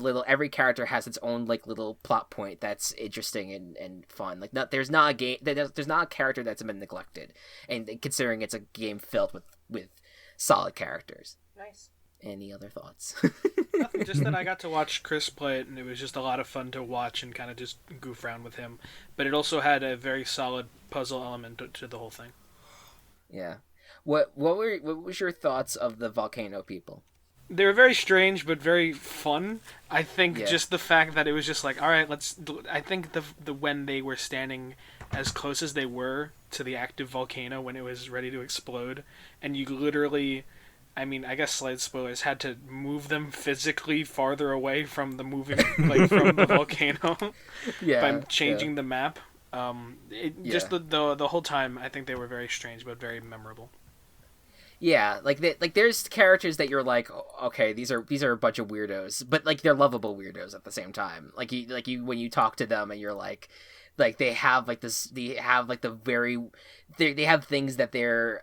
character has its own like little plot point that's interesting and fun. Like there's not a character that's been neglected, and considering it's a game filled with solid characters. Nice. Any other thoughts? Nothing, just that I got to watch Chris play it, and it was just a lot of fun to watch and kind of just goof around with him. But it also had a very solid puzzle element to the whole thing. Yeah. What was your thoughts of the volcano people? They were very strange, but very fun. I think just the fact that it was just like, all right, I think the when they were standing as close as they were to the active volcano when it was ready to explode, and you literally, I mean, I guess slight spoilers, had to move them physically farther away from the moving, like from the volcano, by changing the map. Just the whole time, I think they were very strange but very memorable. Yeah, like there's characters that you're like, okay, these are a bunch of weirdos, but like they're lovable weirdos at the same time. Like you when you talk to them and you're like they have like this, they have like they have things that they're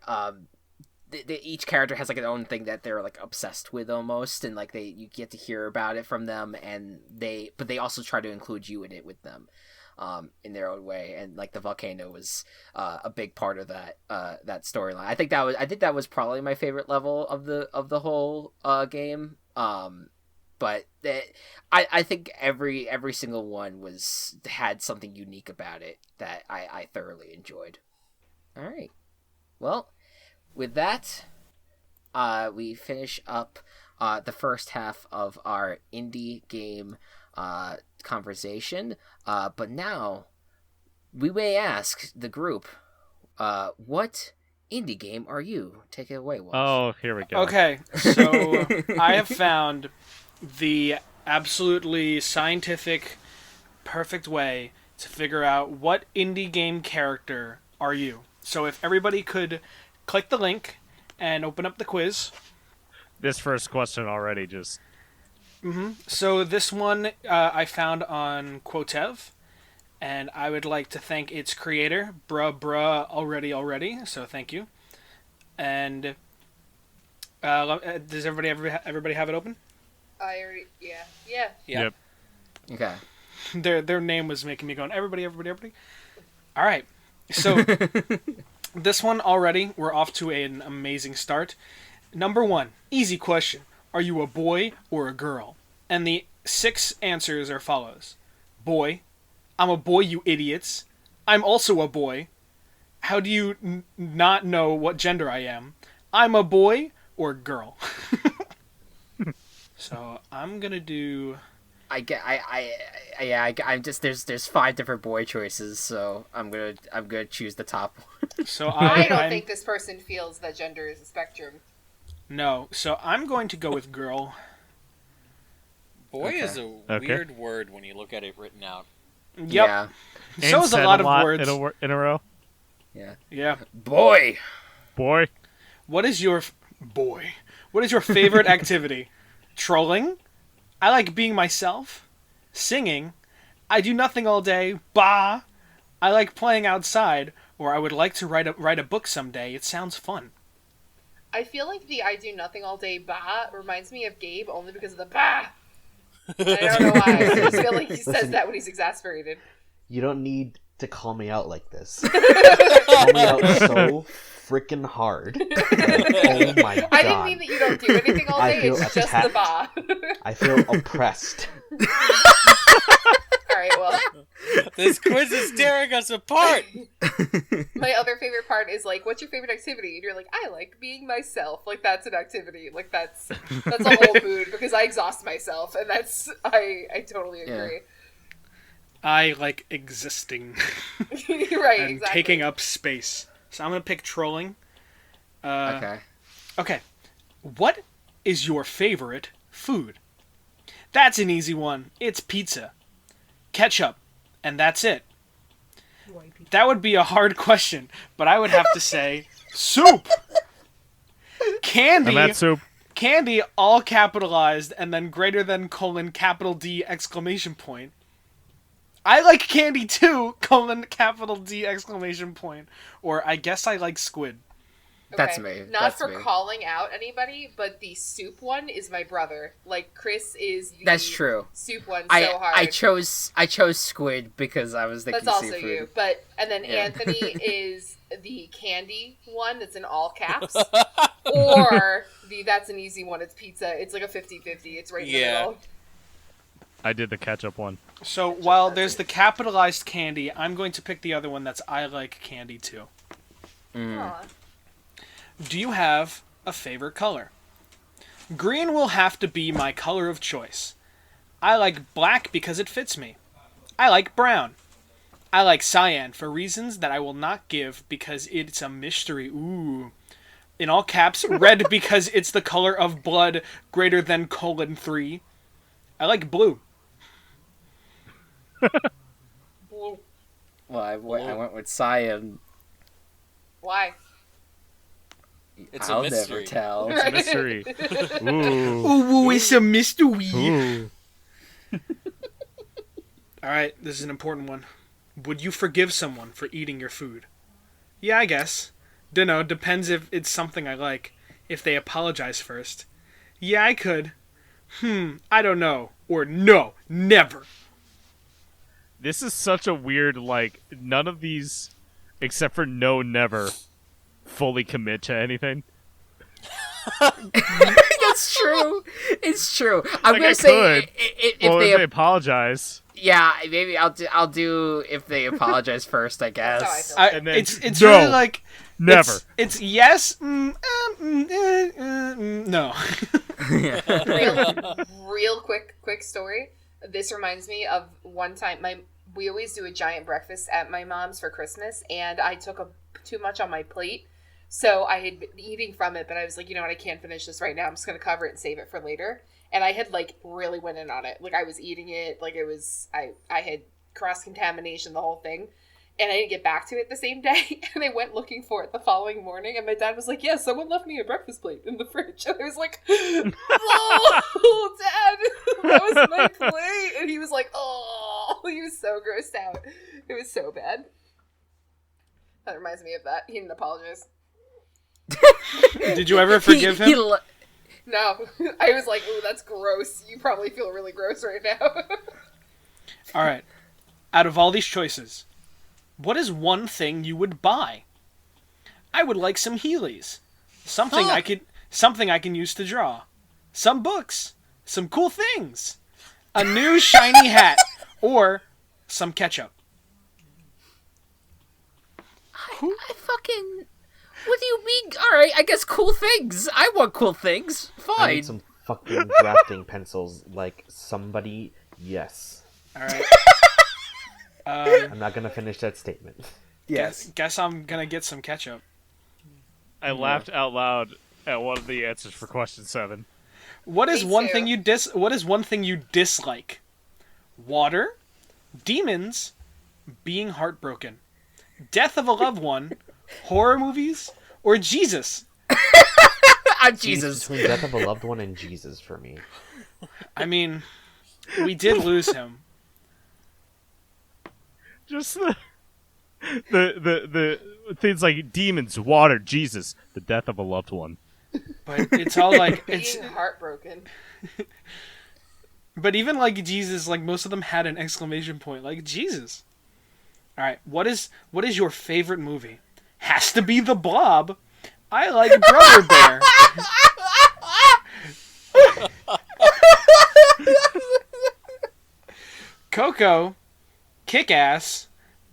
each character has like an own thing that they're like obsessed with almost, and like you get to hear about it from them, and they also try to include you in it with them, in their own way, and like the volcano was a big part of that storyline. I think that was probably my favorite level of the whole game. But I think every single one had something unique about it that I thoroughly enjoyed. All right, well. With that, we finish up the first half of our indie game conversation. But now, we may ask the group, what indie game are you? Take it away, Walsh. Oh, here we go. Okay, so I have found the absolutely scientific, perfect way to figure out what indie game character are you. So if everybody could click the link and open up the quiz. This first question already just... Mm-hmm. So this one I found on Quotev, and I would like to thank its creator, bruh already. So thank you. And does everybody have it open? I already, yeah. Yep. Okay. Their name was making me going, everybody. All right. So this one already, we're off to an amazing start. Number 1, easy question. Are you a boy or a girl? And the 6 answers are follows. Boy. I'm a boy, you idiots. I'm also a boy. How do you not know what gender I am? I'm a boy or girl. So I'm gonna do... I'm just there's 5 different boy choices, so I'm gonna choose the top one. So I don't I'm- think this person feels that gender is a spectrum. No, so I'm going to go with girl. Boy Okay. is a Okay. weird word when you look at it written out. Yep. Yeah. So And is a said lot of words. in a row. Yeah. Yeah. Boy. Boy. What is your What is your favorite activity? Trolling? I like being myself. Singing? I do nothing all day. Bah. I like playing outside, or I would like to write a book someday. It sounds fun. I feel like the I do nothing all day bah reminds me of Gabe only because of the bah. I don't know why. I just feel like he says that when he's exasperated. You don't need to call me out like this. Call me out so freaking hard. Like, oh my god. I didn't mean that you don't do anything all I day, feel it's just the attacked. bah. I feel oppressed. Alright, well, This quiz is tearing us apart. my other favorite part is like, what's your favorite activity? And you're like, I like being myself. Like, that's an activity. Like, that's a whole mood because I exhaust myself, and that's, I totally agree. I like existing Right, and exactly. taking up space. So I'm gonna pick trolling. Okay. Okay. What is your favorite food? That's an easy one. It's pizza. Ketchup. And that's it. That would be a hard question, but I would have to say soup. Candy. And that soup. Candy, all capitalized, and then greater than colon capital D exclamation point. I like candy too, colon capital D exclamation point. Or I guess I like squid. That's me. Not That's for me. calling out anybody, but the soup one is my brother. Like, Chris is the That's true. soup one so I hard. I chose squid because I was thinking That's also seafood. you. But and then Yeah. Anthony is the candy one that's in all caps. Or that's an easy one, it's pizza. It's like a 50-50. It's right in the Yeah. middle. I did the ketchup one. So while there's the capitalized candy, I'm going to pick the other one that's I like candy too. Aw. Do you have a favorite color? Green will have to be my color of choice. I like black because it fits me. I like brown. I like cyan for reasons that I will not give because it's a mystery. Ooh. In all caps, red because it's the color of blood greater than colon 3. I like blue. Blue. Well, I went with cyan. Why? It's I'll a mystery. never tell. It's a mystery. Ooh. Ooh, it's a mystery. Ooh. Alright, this is an important one. Would you forgive someone for eating your food? Yeah, I guess. Dunno, depends if it's something I like. If they apologize first. Yeah, I could. I don't know. Or no, never. This is such a weird, like, none of these, except for no, never, fully commit to anything. That's true. It's true. I'm Like, gonna I say could. if Well, they, if they apologize. yeah, maybe I'll do if they apologize first. I That's how I guess. feel. And then It's no, really like Never. It's yes. No. Real quick story. This reminds me of one time we always do a giant breakfast at my mom's for Christmas, and I took too much on my plate. So I had been eating from it, but I was like, you know what, I can't finish this right now. I'm just going to cover it and save it for later. And I had, like, really went in on it. Like, I was eating it. Like, it was, I had cross-contamination, the whole thing. And I didn't get back to it the same day. And I went looking for it the following morning. And my dad was like, yeah, someone left me a breakfast plate in the fridge. And I was like, oh, Dad, that was my plate. And he was like, oh, he was so grossed out. It was so bad. That reminds me of that. He didn't apologize. Did you ever forgive him? No. I was like, ooh, that's gross. You probably feel really gross right now. All right. Out of all these choices, what is one thing you would buy? I would like some Heelys. Something I can use to draw. Some books. Some cool things. A new shiny hat. Or some ketchup. I fucking. What do you mean? All right, I guess cool things. I want cool things. I Fine. need some fucking drafting pencils. Like, somebody, yes. All right. I'm not gonna finish that statement. Yes. Guess I'm gonna get some ketchup. I laughed out loud at one of the answers for question 7. What is Me one too. thing you What is one thing you dislike? Water, demons, being heartbroken, death of a loved one, horror movies, or Jesus? Jesus. Between death of a loved one and Jesus for me. I mean, we did lose him. Just the things like demons, water, Jesus, the death of a loved one. But it's all like it's. Being heartbroken. But even like Jesus, like most of them had an exclamation point, like Jesus. All right, what is your favorite movie? Has to be The Blob. I like Brother Bear. Coco, Kick-Ass,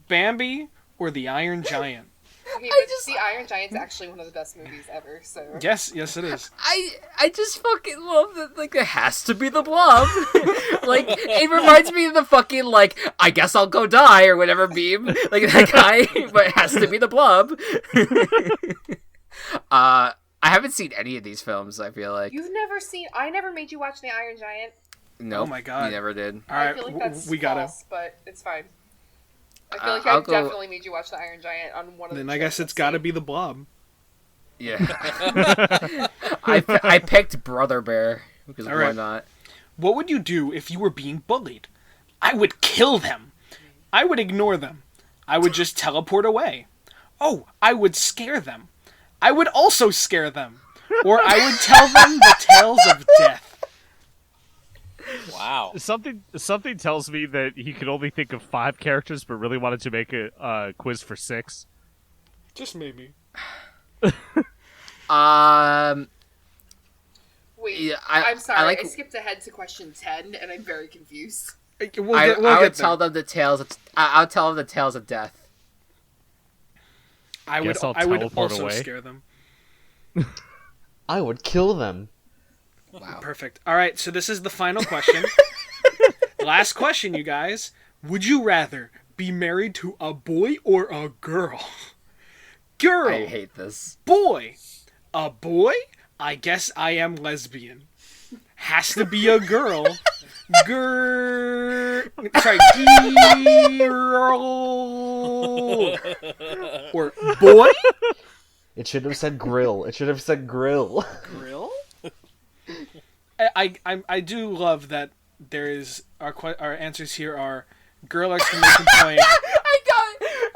Bambi, or The Iron Giant? Okay, but The Iron Giant's actually one of the best movies ever, so... Yes, it is. I just fucking love that, like, it has to be the Blob. Like, it reminds me of the fucking, like, I guess I'll go die, or whatever meme. Like, that guy, but it has to be the Blob. I haven't seen any of these films, I feel like. You've never seen... I never made you watch The Iron Giant. Nope, Oh my God. you never did. All right, I feel like that's we gotta. false, but it's fine. I feel like I'll I've go- definitely made you watch The Iron Giant on one of the Then I guess trips it's got to I've be The Blob. Yeah. I picked Brother Bear, because All why right. not? What would you do if you were being bullied? I would kill them. I would ignore them. I would just teleport away. Oh, I would scare them. I would also scare them. Or I would tell them the tales of death. Wow. Something tells me that he could only think of 5 characters, but really wanted to make a quiz for 6. Just maybe. Wait, Yeah, I'm sorry. I like- skipped ahead to question 10, and I'm very confused. We'll I get would there. tell them the tales. I'll tell them the tales of death. I would Guess I'll teleport also away. scare them. I would kill them. Wow. Perfect. All right, so this is the final question. Last question, you guys. Would you rather be married to a boy or a girl? Girl. I hate this. Boy. A boy? I guess I am lesbian. Has to be a girl. Girl. Or boy? It should have said grill. It should have said grill. Grill? I do love that there is our answers here are girl exclamation point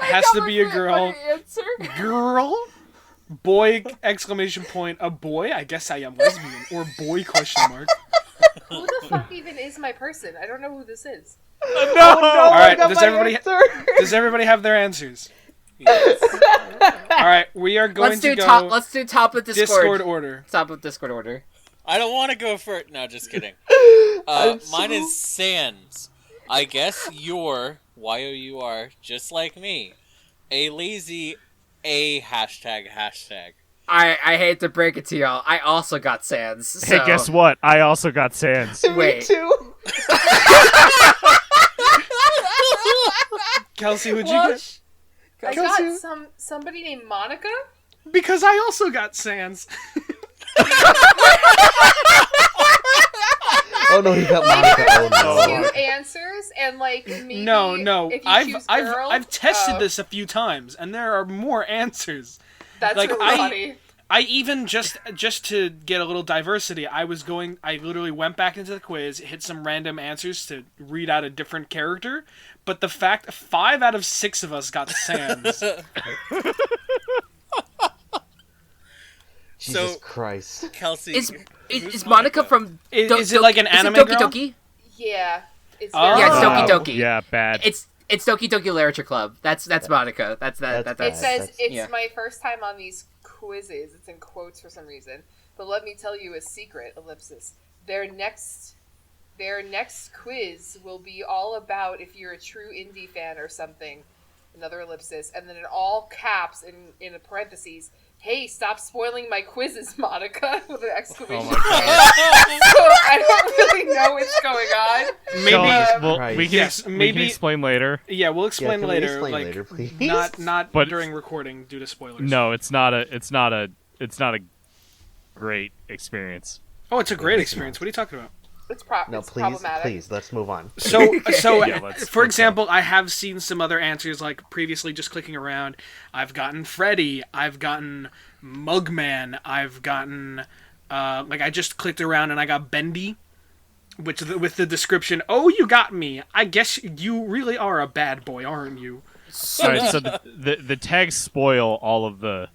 has to be a girl. Answer. Girl, boy exclamation point a boy. I guess I am lesbian or boy question mark. Who the fuck even is my person? I don't know who this is. All right, does everybody have their answers? Yes. All right, we are going Let's to do go top. Let's do top of Discord. Discord order. Top of Discord order. I don't want to go for it. No, just kidding. Mine is Sans. I guess you're, Y-O-U-R, just like me. A lazy hashtag. I hate to break it to y'all. I also got Sans. So... Hey, guess what? I also got Sans. Wait. Me too. Kelsey, would you get? I Kelsey? got somebody named Monica. Because I also got Sans. Oh no, he got Monica. Oh Two no. answers and like maybe No. If you choose girl, I've tested this a few times, and there are more answers. That's like, really funny. I even just to get a little diversity, I literally went back into the quiz, hit some random answers to read out a different character, but the fact 5 out of 6 of us got Sans. Jesus So- Christ. Kelsey. Is Monica from? Is it like an anime Doki girl? Doki? Yeah, it's Oh. very Yeah, it's funny. Doki Doki. Yeah, bad. It's Doki Doki Literature Club. That's Monica. That's It That's- says it's yeah. my first time on these quizzes. It's in quotes for some reason. But let me tell you a secret, ellipsis. Their next quiz will be all about if you're a true indie fan or something. Another ellipsis. And then in all caps, in parentheses, Hey, stop spoiling my quizzes, Monica, with an exclamation Oh point. So I don't really know what's going on. Maybe we can explain later. Yeah, we'll explain can we later. explain like later, please? not But- during recording due to spoilers. No, it's not a great experience. Oh, it's a great experience. What are you talking about? It's Please, problematic. please, let's move on. So Yeah, let's for example, I have seen some other answers, like previously just clicking around. I've gotten Freddy, I've gotten Mugman, I've gotten, like I just clicked around and I got Bendy, which with the description, "Oh, you got me. I guess you really are a bad boy, aren't you?" All right, so the tags spoil all of the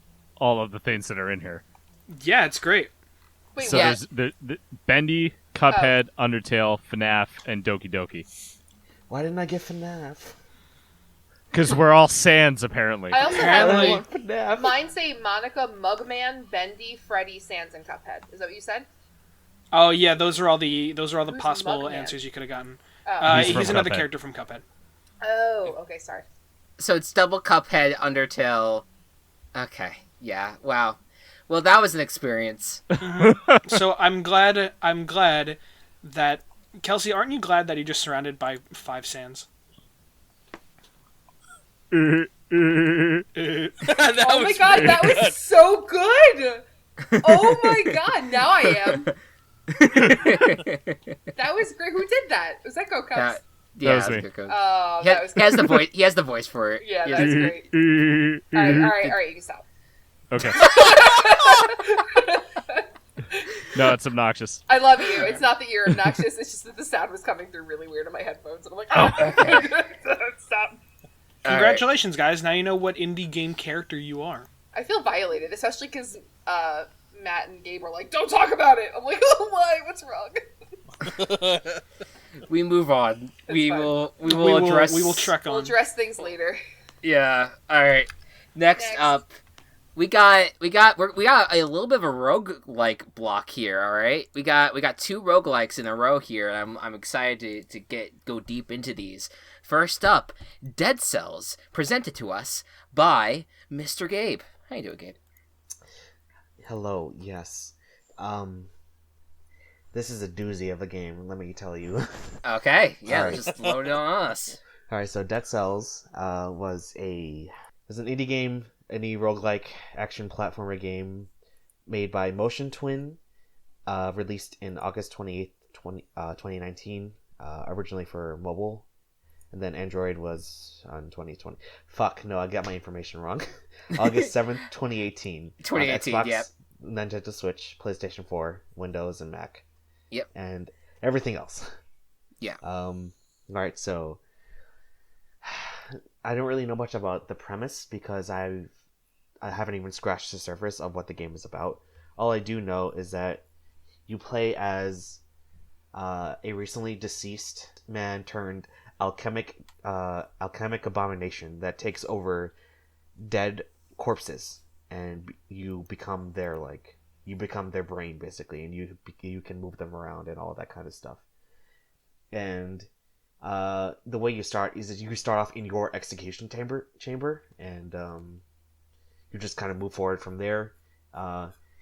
things that are in here. Yeah, it's great. Wait, So what? there's the Bendy, Cuphead, Undertale, FNAF, and Doki Doki. Why didn't I get FNAF? Because we're all Sans, apparently. I also Apparently- have FNAF. mine say Monica, Mugman, Bendy, Freddy, Sans, and Cuphead. Is that what you said? Oh yeah, those are all the Who's possible Mugman? answers you could have gotten. Oh. He's He's from another Cuphead. character from Cuphead. Oh, okay, sorry. So it's double Cuphead, Undertale. Okay, yeah, wow. Well, that was an experience. So I'm glad that Kelsey, aren't you glad that you're just surrounded by 5 Sans? That Oh my was god, pretty that good. was so good! Oh my god, now I am. That was great. Who did that? Was that Go Cups? Yeah, was that's me. good code. Oh, He that has, was he has the voice. He has the voice for it. Yeah, He that has- was great. Alright, you can stop. Okay. No, it's obnoxious. I love you. It's not that you're obnoxious, it's just that the sound was coming through really weird on my headphones, and I'm like, stop. Congratulations, guys! Now you know what indie game character you are. I feel violated, especially because Matt and Gabe were like, don't talk about it! I'm like, oh, why? What's wrong? We move on. We fine. will address. We will trek We'll on. address things later. Yeah. All right. Next up, we got a little bit of a rogue-like block here. All right. We got 2 roguelikes in a row here, and I'm excited to go deep into these. First up, Dead Cells, presented to us by Mr. Gabe. How you doing, Gabe? Hello, yes. This is a doozy of a game, let me tell you. Okay. Yeah. All right. Just load it on us. Alright, so Dead Cells was an indie game, indie roguelike action platformer game made by Motion Twin, released in August 28th, 2019, originally for mobile, and then Android was on 2020. Fuck, no, I got my information wrong. August 7th, 2018. 2018, on Xbox, yep. Nintendo Switch, PlayStation 4, Windows, and Mac. Yep. And everything else. Yeah. Alright, so I don't really know much about the premise because I haven't even scratched the surface of what the game is about. All I do know is that you play as a recently deceased man turned alchemic abomination that takes over dead corpses, and you become their brain basically, and you can move them around and all that kind of stuff. And the way you start is that you start off in your execution chamber, and you just kind of move forward from there.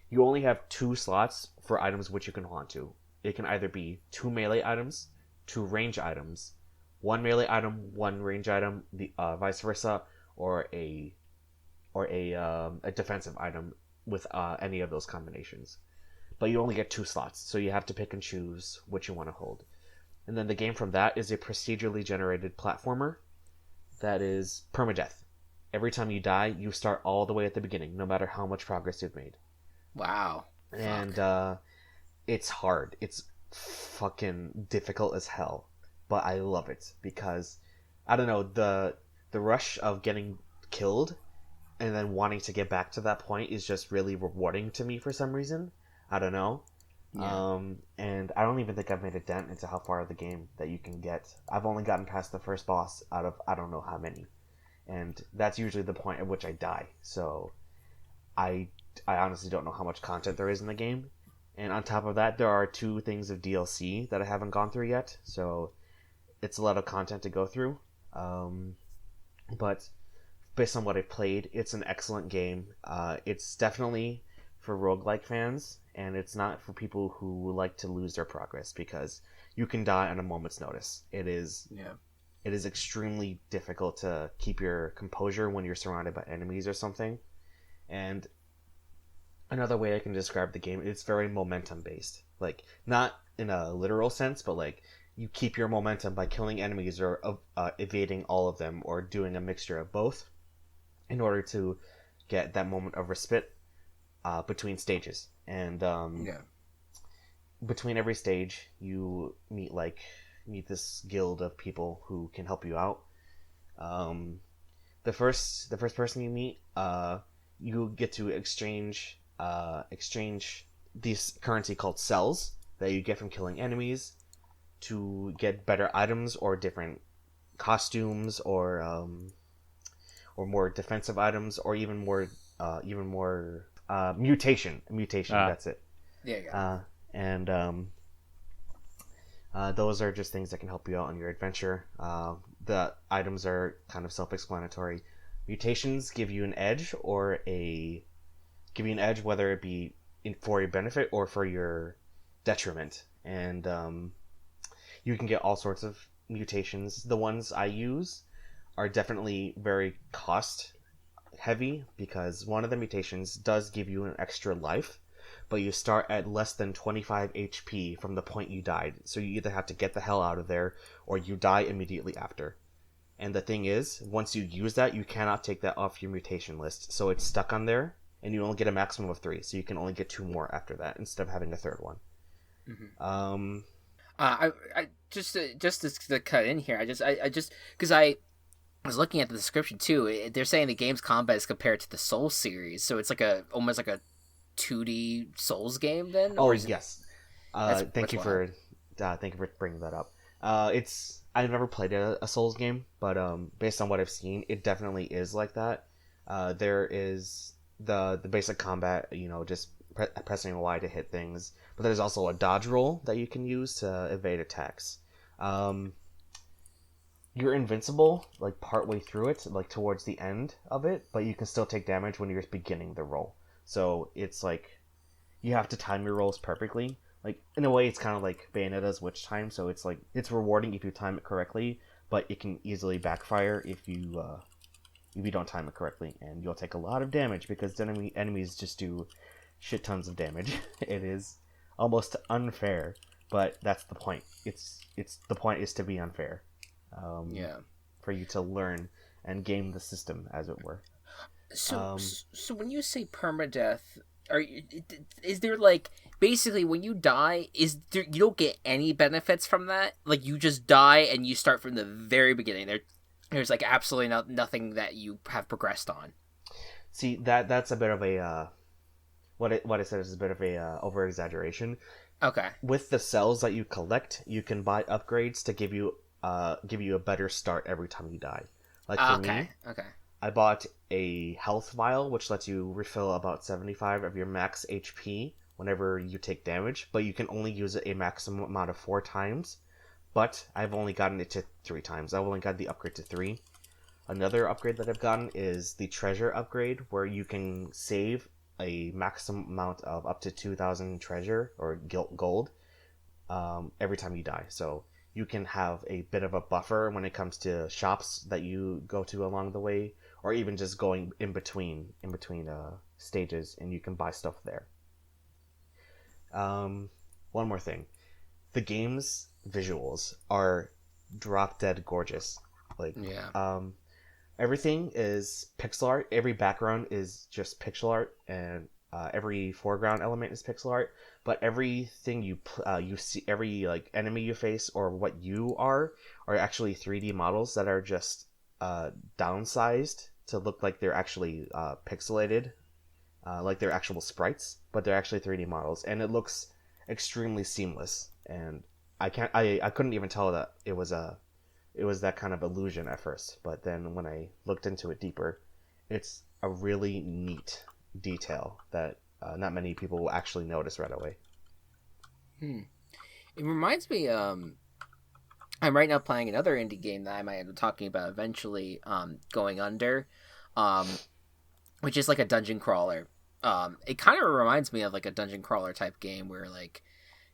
You only have 2 slots for items which you can hold on to. It can either be 2 melee items, 2 range items, 1 melee item, 1 range item, vice versa, or a defensive item with any of those combinations. But you only get 2 slots, so you have to pick and choose which you want to hold. And then the game from that is a procedurally generated platformer that is permadeath. Every time you die, you start all the way at the beginning, no matter how much progress you've made. Wow. And it's hard. It's fucking difficult as hell. But I love it because, I don't know, the rush of getting killed and then wanting to get back to that point is just really rewarding to me for some reason. I don't know. Yeah. And I don't even think I've made a dent into how far of the game that you can get. I've only gotten past the first boss out of I don't know how many. And that's usually the point at which I die. So I honestly don't know how much content there is in the game. And on top of that, there are 2 things of DLC that I haven't gone through yet. So it's a lot of content to go through. But based on what I've played, it's an excellent game. It's definitely for roguelike fans, and it's not for people who like to lose their progress, because you can die on a moment's notice. It is extremely difficult to keep your composure when you're surrounded by enemies or something. And another way I can describe the game, it's very momentum based. Like, not in a literal sense, but like, you keep your momentum by killing enemies or evading all of them, or doing a mixture of both, in order to get that moment of respite between stages. And between every stage, you meet this guild of people who can help you out. The first person you meet, you get to exchange this currency called cells that you get from killing enemies to get better items or different costumes, or more defensive items, or even more mutation. That's it. Yeah. And those are just things that can help you out on your adventure. The items are kind of self-explanatory. Mutations give you an edge, whether it be for your benefit or for your detriment. And you can get all sorts of mutations. The ones I use are definitely very cost heavy, because one of the mutations does give you an extra life, but you start at less than 25 HP from the point you died. So you either have to get the hell out of there, or you die immediately after. And the thing is, once you use that, you cannot take that off your mutation list. So it's stuck on there, and you only get a maximum of 3. So you can only get 2 more after that, instead of having a third one. Mm-hmm. I just to cut in here, I just because I was looking at the description too. They're saying the game's combat is compared to the Souls series, so it's like almost like a 2D Souls game then. Oh yes, thank you for bringing that up. I've never played a Souls game, but based on what I've seen, it definitely is like that. There is the basic combat, just pressing Y to hit things, but there's also a dodge roll that you can use to evade attacks. You're invincible like partway through it, like towards the end of it, but you can still take damage when you're beginning the roll. So it's like you have to time your rolls perfectly. Like, in a way, it's kind of like Bayonetta's Witch Time, so it's like it's rewarding if you time it correctly, but it can easily backfire if you don't time it correctly, and you'll take a lot of damage because enemies just do shit tons of damage. It is almost unfair, but that's the point. The point is to be unfair. For you to learn and game the system, as it were. So when you say permadeath, is there like basically when you die, you don't get any benefits from that? Like, you just die and you start from the very beginning. There's like absolutely nothing that you have progressed on. See, that's a bit of a what I said is a bit of a over exaggeration. Okay. With the cells that you collect, you can buy upgrades to give you a better start every time you die. Like for me, I bought a health vial, which lets you refill about 75 of your max HP whenever you take damage, but you can only use it a maximum amount of 4 times. But I've only gotten it to 3 times. I've only got the upgrade to 3. Another upgrade that I've gotten is the treasure upgrade, where you can save a maximum amount of up to 2,000 treasure or gold every time you die. So you can have a bit of a buffer when it comes to shops that you go to along the way, or even just going in between stages, and you can buy stuff there. One more thing. The game's visuals are drop dead gorgeous. Like, everything is pixel art. Every background is just pixel art, and every foreground element is pixel art. But everything you see, every like enemy you face or what you are actually 3D models that are just downsized to look like they're actually pixelated, like they're actual sprites, but they're actually 3D models, and it looks extremely seamless. And I couldn't even tell that it was that kind of illusion at first, but then when I looked into it deeper, it's a really neat detail that not many people will actually notice right away. It reminds me, I'm right now playing another indie game that I might end up talking about eventually, Going Under. which is like a dungeon crawler. It kind of reminds me of like a dungeon crawler type game where like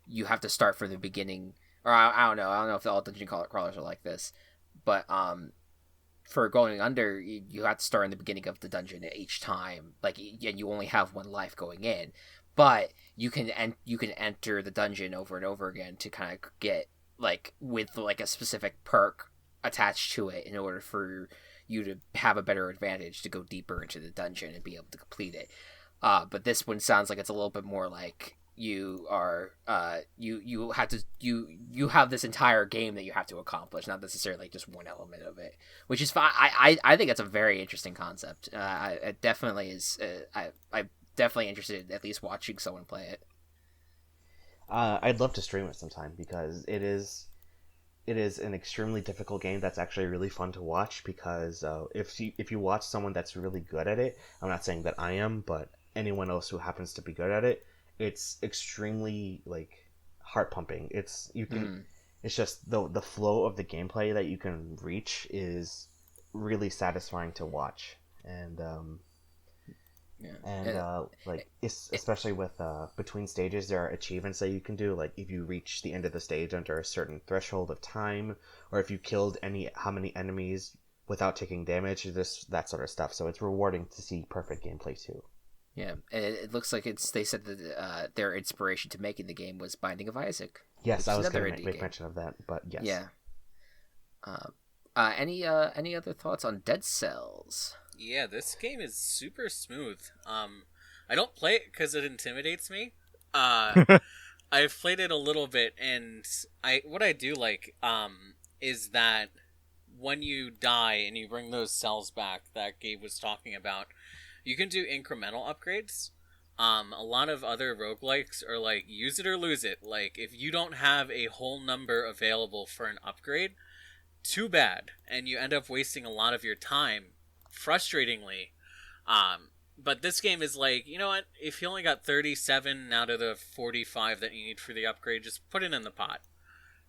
you have to start from the beginning, or I don't know. I don't know if all dungeon crawlers are like this, but for going under, you have to start in the beginning of the dungeon each time. Like, and you only have one life going in, but you can enter the dungeon over and over again to kind of get like with like a specific perk attached to it in order for you to have a better advantage to go deeper into the dungeon and be able to complete it. But this one sounds like it's a little bit more like you are you have this entire game that you have to accomplish, not necessarily just one element of it, which is fine. I think it's a very interesting concept. It definitely is. I'm definitely interested in at least watching someone play it. I'd love to stream it sometime because it is an extremely difficult game that's actually really fun to watch because if you watch someone that's really good at it, I'm not saying that I am, but anyone else who happens to be good at it, it's extremely like heart pumping. It's just the flow of the gameplay that you can reach is really satisfying to watch, and especially with between stages, there are achievements that you can do, like if you reach the end of the stage under a certain threshold of time, or if you killed how many enemies without taking damage, that sort of stuff. So it's rewarding to see perfect gameplay too. Yeah, and it looks like they said that their inspiration to making the game was Binding of Isaac. Yes, I was going to make mention of that, but yes. Yeah. Any other thoughts on Dead Cells? Yeah, this game is super smooth. I don't play it because it intimidates me. I've played it a little bit, and what I do like is that when you die and you bring those cells back that Gabe was talking about, you can do incremental upgrades. A lot of other roguelikes are like, use it or lose it. Like, if you don't have a whole number available for an upgrade, too bad. And you end up wasting a lot of your time, frustratingly. But this game is like, you know what? If you only got 37 out of the 45 that you need for the upgrade, just put it in the pot.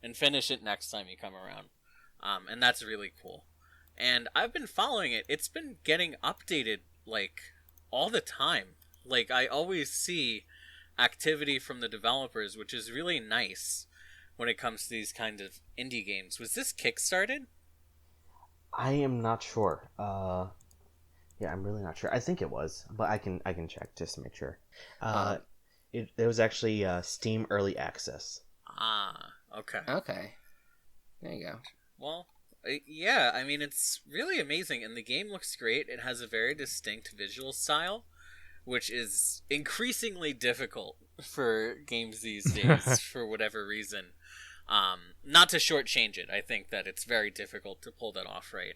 And finish it next time you come around. And that's really cool. And I've been following it. It's been getting updated like all the time. Like, I always see activity from the developers, which is really nice when it comes to these kind of indie games. Was this kickstarted? I am not sure. Yeah, I'm really not sure. I think it was, but I can check just to make sure. It was actually Steam Early Access. Ah, okay. Okay. There you go. Well, yeah, I mean, it's really amazing, and the game looks great. It has a very distinct visual style, which is increasingly difficult for games these days, for whatever reason. Not to shortchange it, I think that it's very difficult to pull that off right.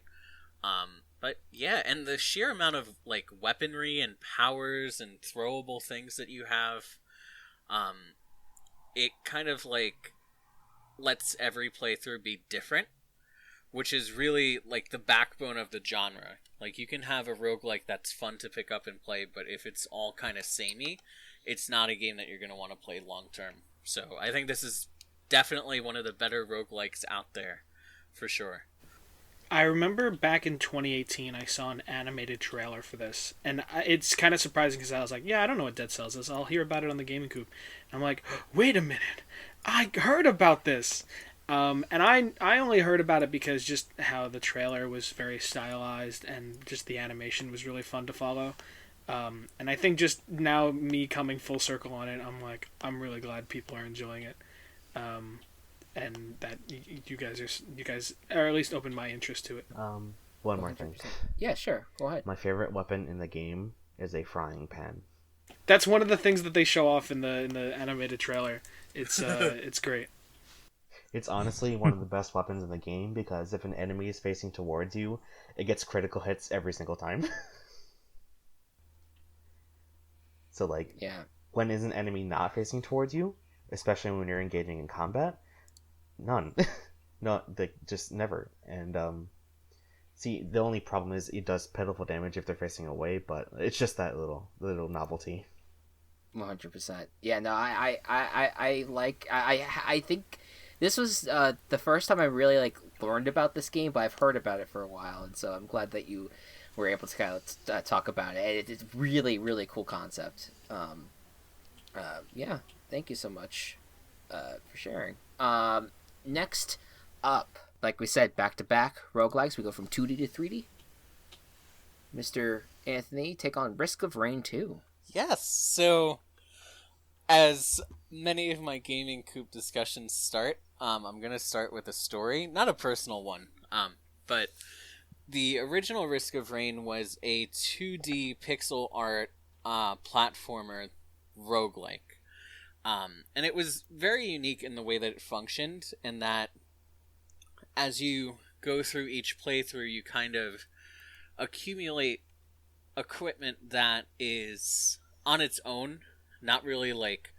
But yeah, and the sheer amount of like weaponry and powers and throwable things that you have, it kind of like lets every playthrough be different, which is really like the backbone of the genre. Like, you can have a roguelike that's fun to pick up and play, but if it's all kind of samey, it's not a game that you're going to want to play long term. So I think this is definitely one of the better roguelikes out there, for sure. I remember back in 2018, I saw an animated trailer for this, and it's kind of surprising because I was like, yeah, I don't know what Dead Cells is. I'll hear about it on the Gaming Coop. And I'm like, wait a minute, I heard about this. And I only heard about it because just how the trailer was very stylized and just the animation was really fun to follow. And I think just now me coming full circle on it, I'm like, I'm really glad people are enjoying it. And that you guys are at least opened my interest to it. One more thing. Yeah, sure. Go ahead. My favorite weapon in the game is a frying pan. That's one of the things that they show off in the animated trailer. It's it's great. It's honestly one of the best weapons in the game because if an enemy is facing towards you, it gets critical hits every single time. So like, yeah, when is an enemy not facing towards you, especially when you're engaging in combat? None. No, just never. And see, the only problem is it does pitiful damage if they're facing away, but it's just that little novelty. 100%. Yeah, no, I think this was the first time I really like learned about this game, but I've heard about it for a while, and so I'm glad that you we're able to kind of talk about it. It's really, really cool concept. Yeah, thank you so much for sharing. Next up, like we said, back-to-back roguelikes. We go from 2D to 3D. Mr. Anthony, take on Risk of Rain 2. Yes, so as many of my Gaming Coop discussions start, I'm going to start with a story, not a personal one, but the original Risk of Rain was a 2D pixel art platformer roguelike. And it was very unique in the way that it functioned, in that as you go through each playthrough, you kind of accumulate equipment that is on its own, not really like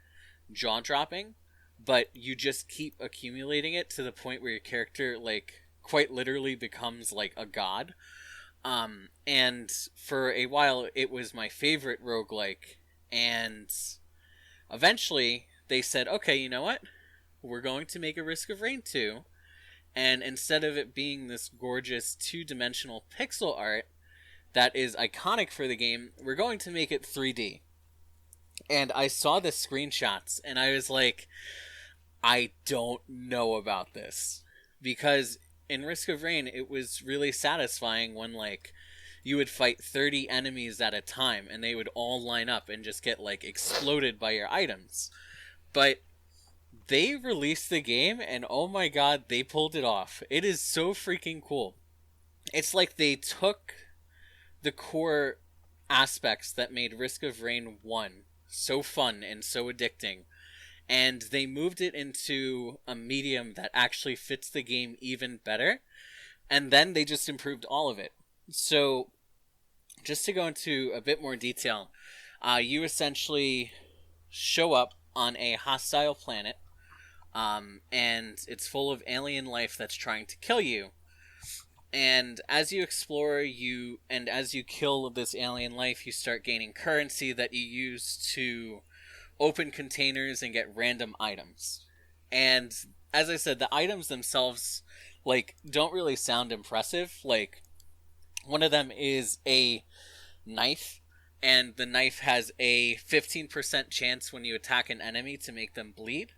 jaw-dropping, but you just keep accumulating it to the point where your character like quite literally becomes like a god. And for a while it was my favorite roguelike, and eventually they said, okay, you know what? We're going to make a Risk of Rain 2, and instead of it being this gorgeous two-dimensional pixel art that is iconic for the game, we're going to make it 3D. And I saw the screenshots, and I was like, I don't know about this. Because in Risk of Rain, it was really satisfying when, like, you would fight 30 enemies at a time, and they would all line up and just get, like, exploded by your items. But they released the game, and oh my god, they pulled it off. It is so freaking cool. It's like they took the core aspects that made Risk of Rain 1 so fun and so addicting, and they moved it into a medium that actually fits the game even better, and then they just improved all of it. So, just to go into a bit more detail, you essentially show up on a hostile planet, and it's full of alien life that's trying to kill you. And as you explore, and as you kill this alien life, you start gaining currency that you use to open containers and get random items. And as I said, the items themselves, like, don't really sound impressive. Like, one of them is a knife, and the knife has a 15% chance when you attack an enemy to make them bleed.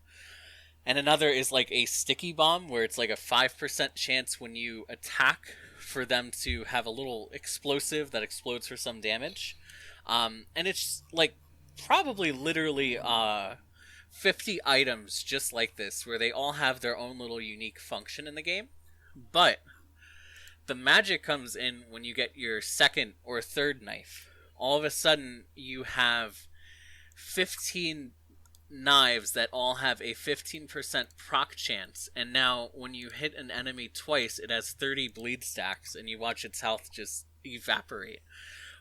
And another is like a sticky bomb, where it's like a 5% chance when you attack for them to have a little explosive that explodes for some damage. And it's like probably literally 50 items just like this, where they all have their own little unique function in the game. But the magic comes in when you get your second or third knife. All of a sudden, you have 15 knives that all have a 15% proc chance, and now when you hit an enemy twice, it has 30 bleed stacks, and you watch its health just evaporate.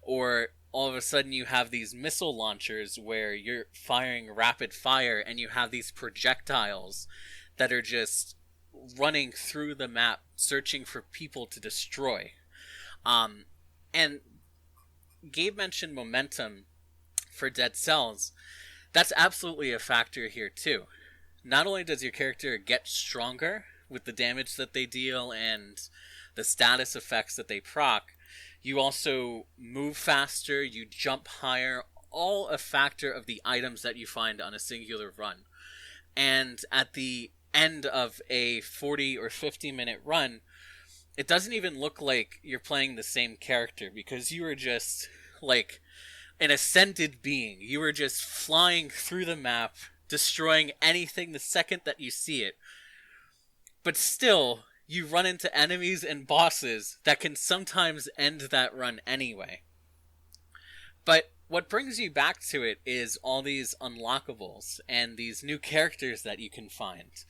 Or all of a sudden you have these missile launchers where you're firing rapid fire, and you have these projectiles that are just running through the map searching for people to destroy. And Gabe mentioned momentum for Dead Cells. That's absolutely a factor here too. Not only does your character get stronger with the damage that they deal and the status effects that they proc, you also move faster, you jump higher, all a factor of the items that you find on a singular run. And at the end of a 40 or 50 minute run, it doesn't even look like you're playing the same character, because you are just like an ascended being. You are just flying through the map, destroying anything the second that you see it. But still, you run into enemies and bosses that can sometimes end that run anyway. But what brings you back to it is all these unlockables and these new characters that you can find.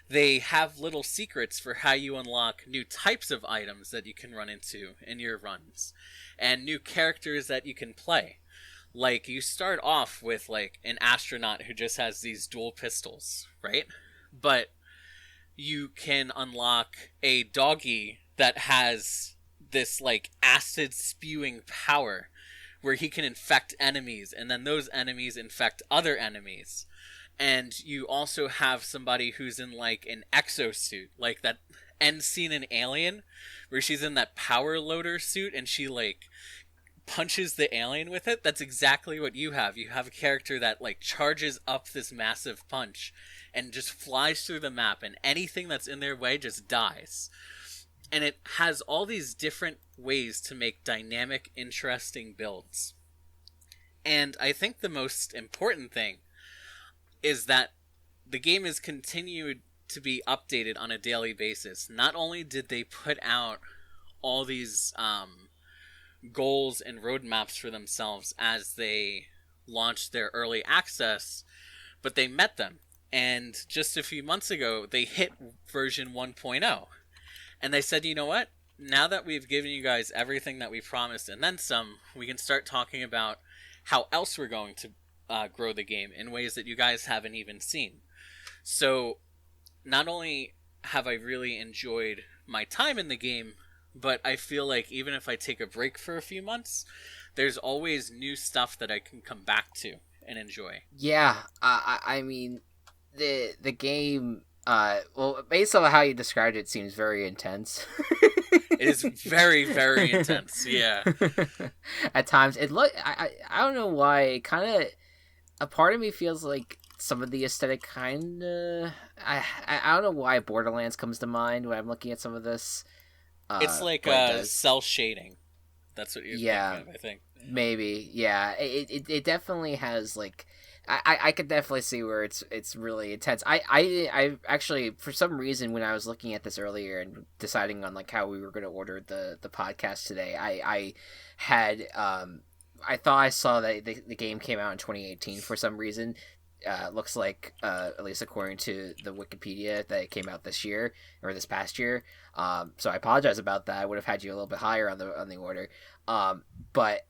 They have little secrets for how you unlock new types of items that you can run into in your runs, and new characters that you can play. Like, you start off with, like, an astronaut who just has these dual pistols, right? But you can unlock a doggy that has this, like, acid-spewing power where he can infect enemies, and then those enemies infect other enemies. And you also have somebody who's in, like, an exosuit, like that end scene in Alien where she's in that power loader suit and she like punches the alien with it. That's exactly what you have. You have a character that like charges up this massive punch and just flies through the map, and anything that's in their way just dies. And it has all these different ways to make dynamic, interesting builds. And I think the most important thing is that the game has continued to be updated on a daily basis. Not only did they put out all these goals and roadmaps for themselves as they launched their early access, but they met them. And just a few months ago, they hit version 1.0. And they said, you know what? Now that we've given you guys everything that we promised and then some, we can start talking about how else we're going to grow the game in ways that you guys haven't even seen. So not only have I really enjoyed my time in the game, but I feel like even if I take a break for a few months, there's always new stuff that I can come back to and enjoy. Yeah, I mean, the game, well, based on how you described it, seems very intense. It is very, very intense, yeah. At times, I don't know why, it kind of, a part of me feels like some of the aesthetic kind of, I don't know why Borderlands comes to mind when I'm looking at some of this. It's like cell shading. That's what you're thinking of, I think. Maybe, yeah. It definitely has like, I could definitely see where it's really intense. I actually, for some reason, when I was looking at this earlier and deciding on like how we were going to order the podcast today, I had I thought I saw that the game came out in 2018 for some reason. Looks like, at least according to the Wikipedia, that it came out this year or this past year. So I apologize about that. I would have had you a little bit higher on the order. But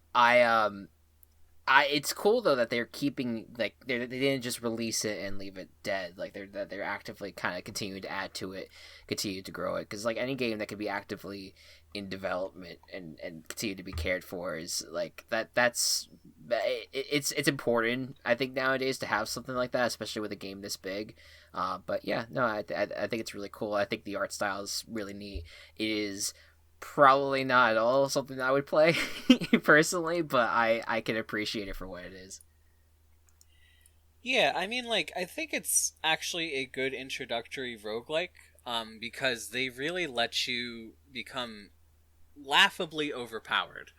it's cool though that they're keeping, like, they didn't just release it and leave it dead. Like they're actively kind of continuing to add to it, continue to grow it. Because like any game that can be actively in development and continue to be cared for is like it's important, I think, nowadays to have something like that, especially with a game this big. But yeah, no, I think it's really cool. I think the art style is really neat. It is probably not at all something I would play personally, but I can appreciate it for what it is. Yeah, I mean, like, I think it's actually a good introductory roguelike, because they really let you become laughably overpowered.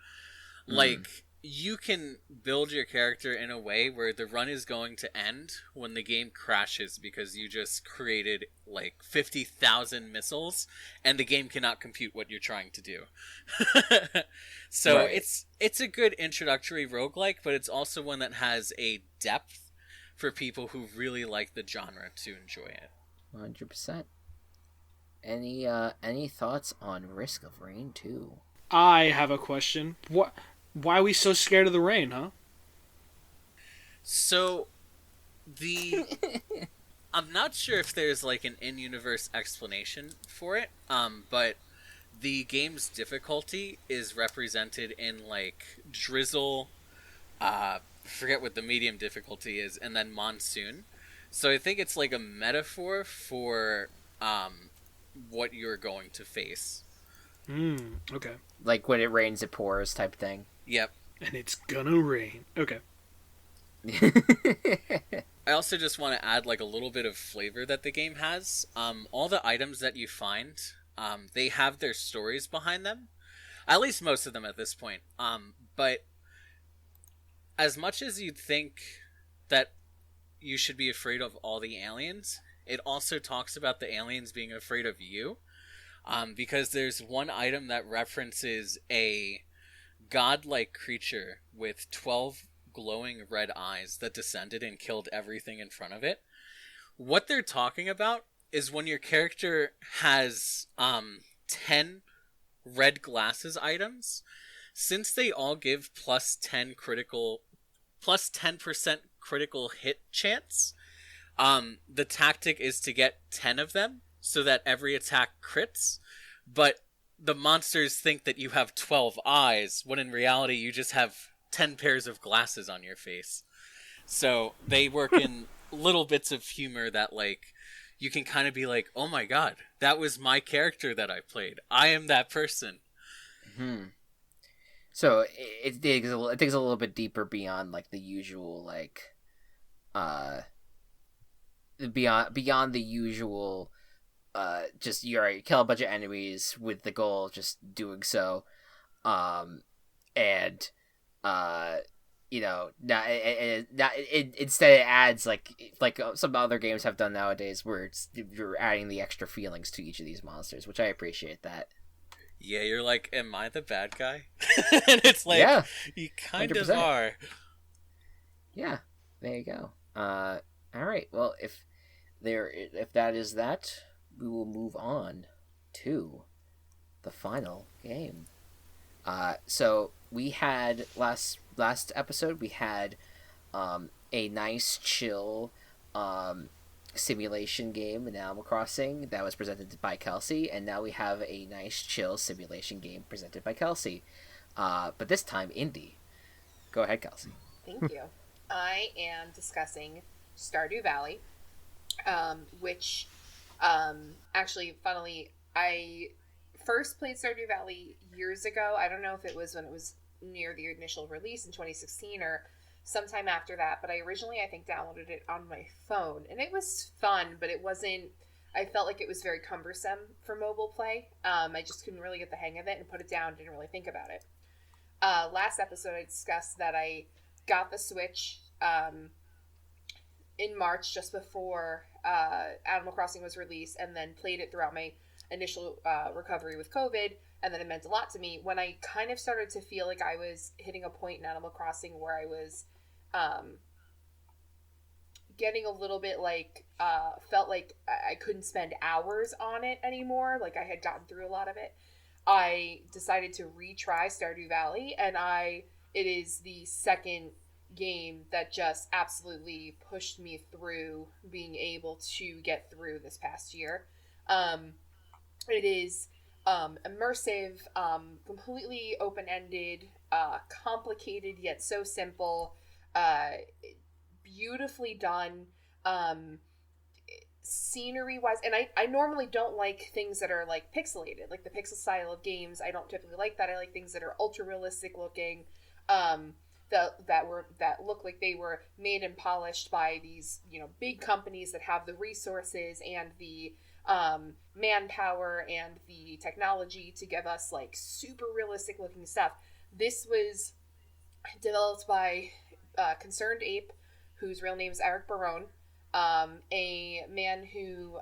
Like, you can build your character in a way where the run is going to end when the game crashes because you just created like 50,000 missiles and the game cannot compute what you're trying to do. So right. It's a good introductory roguelike, but it's also one that has a depth for people who really like the genre to enjoy it. 100%. Any thoughts on Risk of Rain 2? I have a question. Why are we so scared of the rain, huh? So, I'm not sure if there's like an in-universe explanation for it, but the game's difficulty is represented in like drizzle, forget what the medium difficulty is, and then monsoon. So I think it's like a metaphor for what you're going to face. Okay. Like when it rains, it pours type thing. Yep. And it's gonna rain. Okay. I also just want to add like a little bit of flavor that the game has. All the items that you find, they have their stories behind them. At least most of them at this point. But as much as you'd think that you should be afraid of all the aliens, it also talks about the aliens being afraid of you. Because there's one item that references a godlike creature with 12 glowing red eyes that descended and killed everything in front of it. What they're talking about is when your character has 10 red glasses items, since they all give plus 10% critical hit chance, the tactic is to get 10 of them so that every attack crits, but the monsters think that you have 12 eyes, when in reality you just have 10 pairs of glasses on your face. So they work in little bits of humor that, like, you can kind of be like, oh my god, that was my character that I played. I am that person. So it digs a little bit deeper beyond like the usual beyond the usual just you kill a bunch of enemies with the goal of just doing so, and instead it adds like some other games have done nowadays, where you're adding the extra feelings to each of these monsters, which I appreciate that. Yeah, you're like, am I the bad guy? And it's like, yeah, you kind 100%. of are. Yeah, there you go. All right. Well, if that is that, we will move on to the final game. So we had last episode we had a nice chill simulation game in Animal Crossing that was presented by Kelsey, and now we have a nice chill simulation game presented by Kelsey, but this time indie. Go ahead, Kelsey. Thank you. I am discussing Stardew Valley, which actually, funnily, I first played Stardew Valley years ago. I don't know if it was when it was near the initial release in 2016 or sometime after that, but I originally, I think, downloaded it on my phone, and it was fun, but it wasn't, I felt like it was very cumbersome for mobile play. I just couldn't really get the hang of it and put it down, didn't really think about it. Last episode, I discussed that I got the Switch in March, just before Animal Crossing was released, and then played it throughout my initial recovery with COVID, and then it meant a lot to me when I kind of started to feel like I was hitting a point in Animal Crossing where I was getting a little bit felt like I couldn't spend hours on it anymore, like I had gotten through a lot of it. I decided to retry Stardew Valley, and it is the second game that just absolutely pushed me through being able to get through this past year. It is immersive, completely open-ended, complicated yet so simple, beautifully done, scenery-wise, and I normally don't like things that are like pixelated, like the pixel style of games. I don't typically like that. I like things that are ultra-realistic looking, that look like they were made and polished by these, big companies that have the resources and the manpower and the technology to give us like super realistic looking stuff. This was developed by Concerned Ape, whose real name is Eric Barone, a man who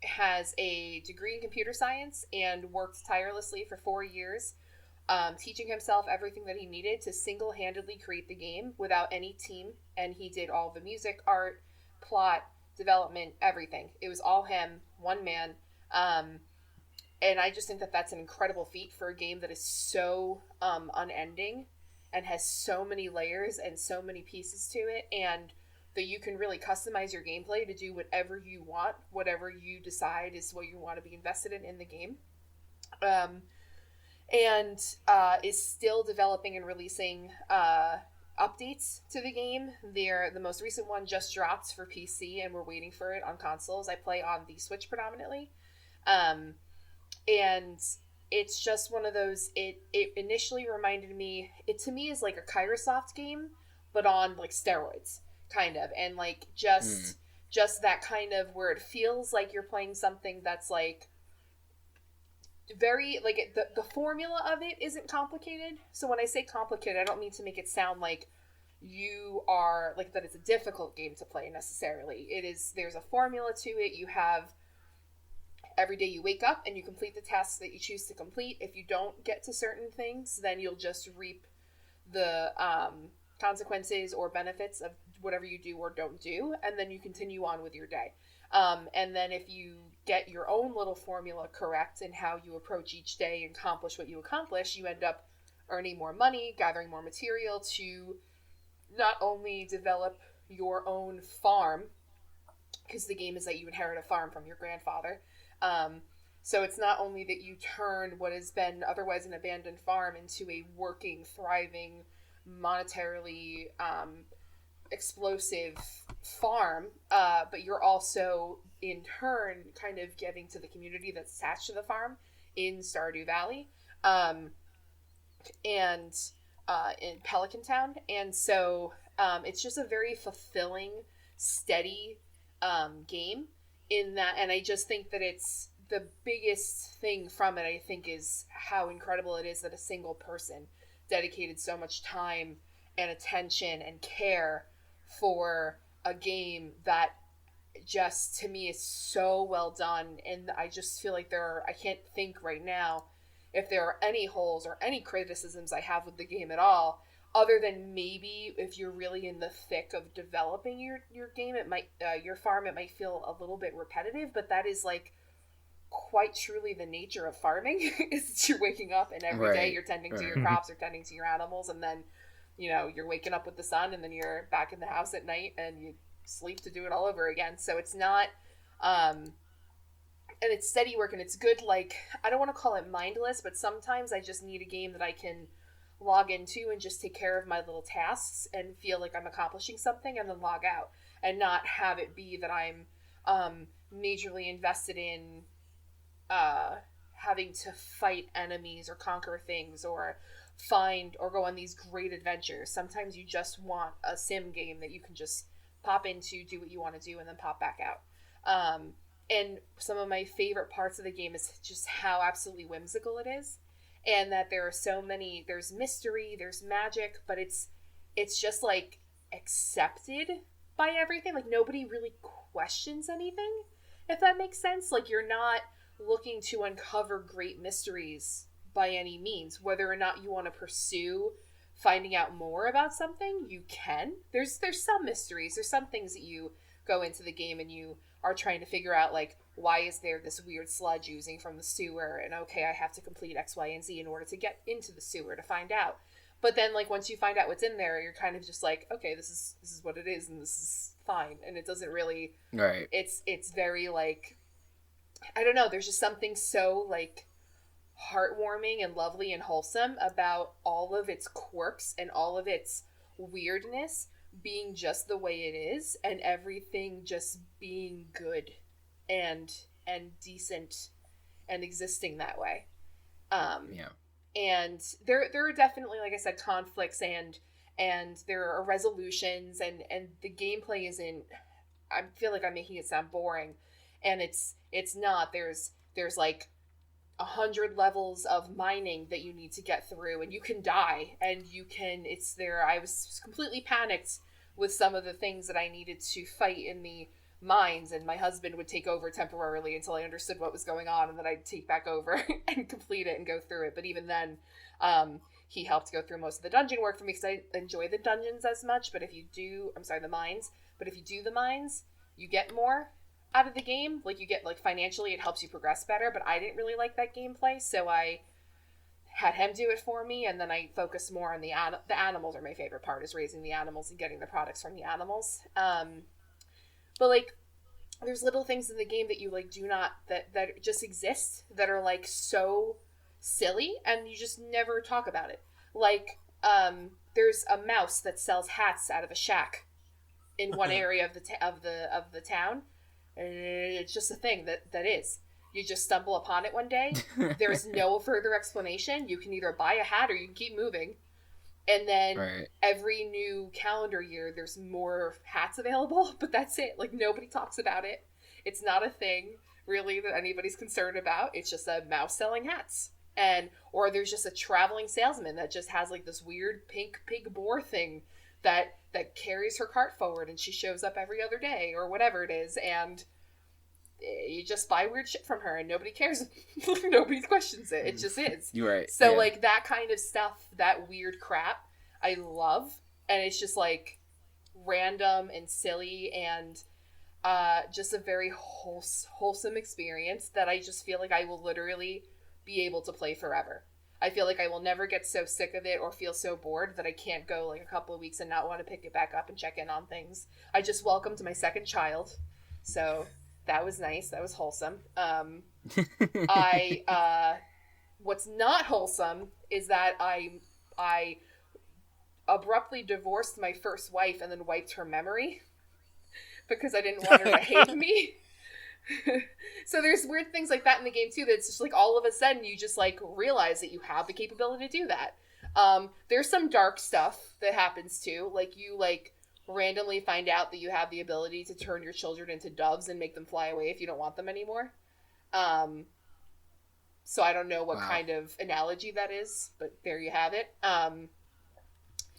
has a degree in computer science and worked tirelessly for 4 years, teaching himself everything that he needed to single-handedly create the game without any team. And he did all the music, art, plot, development, everything. It was all him, one man. And I just think that that's an incredible feat for a game that is so unending and has so many layers and so many pieces to it, and that you can really customize your gameplay to do whatever you want, whatever you decide is what you want to be invested in the game. And is still developing and releasing updates to the game. The most recent one just dropped for PC, and we're waiting for it on consoles. I play on the Switch predominantly. And it's just one of those, it initially reminded me, it to me is like a Kairosoft game, but on like steroids, kind of. And like just that kind of where it feels like you're playing something that's like very, like the formula of it isn't complicated. So when I say complicated, I don't mean to make it sound like you are, like that it's a difficult game to play necessarily. There's a formula to it. You have, every day you wake up and you complete the tasks that you choose to complete. If you don't get to certain things, then you'll just reap the consequences or benefits of whatever you do or don't do, and then you continue on with your day. And then if you get your own little formula correct in how you approach each day and accomplish what you accomplish, you end up earning more money, gathering more material to not only develop your own farm, because the game is that you inherit a farm from your grandfather. So it's not only that you turn what has been otherwise an abandoned farm into a working, thriving, monetarily explosive farm, but you're also in turn kind of giving to the community that's attached to the farm in Stardew Valley, and in Pelican Town. And so it's just a very fulfilling, steady game in that. And I just think that it's the biggest thing from it, I think, is how incredible it is that a single person dedicated so much time and attention and care for a game that just, to me, is so well done. And I just feel like I can't think right now if there are any holes or any criticisms I have with the game at all, other than maybe if you're really in the thick of developing your game, it might, your farm, it might feel a little bit repetitive, but that is like quite truly the nature of farming is that you're waking up and every day you're tending to your crops or tending to your animals, and then, you know, you're waking up with the sun, and then you're back in the house at night and you sleep to do it all over again. So it's not and it's steady work, and it's good. Like, I don't want to call it mindless, but sometimes I just need a game that I can log into and just take care of my little tasks and feel like I'm accomplishing something, and then log out, and not have it be that I'm majorly invested in having to fight enemies or conquer things or find or go on these great adventures. Sometimes you just want a sim game that you can just pop into, do what you want to do, and then pop back out. And some of my favorite parts of the game is just how absolutely whimsical it is, and that there are so many, there's mystery, there's magic, but it's just like accepted by everything. Like, nobody really questions anything, if that makes sense. Like, you're not looking to uncover great mysteries by any means. Whether or not you want to pursue finding out more about something, you can. There's some mysteries, there's some things that you go into the game and you are trying to figure out, like, why is there this weird sludge oozing from the sewer, and okay, I have to complete X, Y, and Z in order to get into the sewer to find out. But then, like, once you find out what's in there, you're kind of just like, okay, this is what it is, and this is fine. And it doesn't really, right, it's very, like, I don't know, there's just something so, like, heartwarming and lovely and wholesome about all of its quirks and all of its weirdness being just the way it is, and everything just being good and decent and existing that way. And there are definitely, like I said, conflicts and there are resolutions, and the gameplay isn't, I feel like I'm making it sound boring, and it's not. There's like 100 levels of mining that you need to get through, and you can die, and it's there. I was completely panicked with some of the things that I needed to fight in the mines, and my husband would take over temporarily until I understood what was going on, and then I'd take back over and complete it and go through it. But even then, he helped go through most of the dungeon work for me, because I enjoy the dungeons as much. But if you do, the mines. But if you do the mines, you get more out of the game. Like, you get, like, financially, it helps you progress better. But I didn't really like that gameplay, so I had him do it for me, and then I focused more on the animals. Are my favorite part, is raising the animals and getting the products from the animals. But, like, there's little things in the game that you, like, do not, that just exist, that are, like, so silly, and you just never talk about it. Like, there's a mouse that sells hats out of a shack in one area of the town. It's just a thing that is. You just stumble upon it one day. There's no further explanation. You can either buy a hat or you can keep moving. And then every new calendar year, there's more hats available, but that's it. Like, nobody talks about it. It's not a thing, really, that anybody's concerned about. It's just a mouse selling hats. Or there's just a traveling salesman that just has, like, this weird pink pig boar thing that carries her cart forward, and she shows up every other day, or whatever it is, and you just buy weird shit from her, and nobody cares. Nobody questions it. It just is. You're right. So, like, that kind of stuff, that weird crap, I love. And it's just, like, random and silly, and just a very wholesome experience that I just feel like I will literally be able to play forever. I feel like I will never get so sick of it or feel so bored that I can't go, like, a couple of weeks and not want to pick it back up and check in on things. I just welcomed my second child, so that was nice. That was wholesome. What's not wholesome is that I abruptly divorced my first wife and then wiped her memory because I didn't want her to hate me. So there's weird things like that in the game too. That's just like all of a sudden you just like realize that you have the capability to do that. There's some dark stuff that happens too. Like you like randomly find out that you have the ability to turn your children into doves and make them fly away if you don't want them anymore. So I don't know what kind of analogy that is, but there you have it.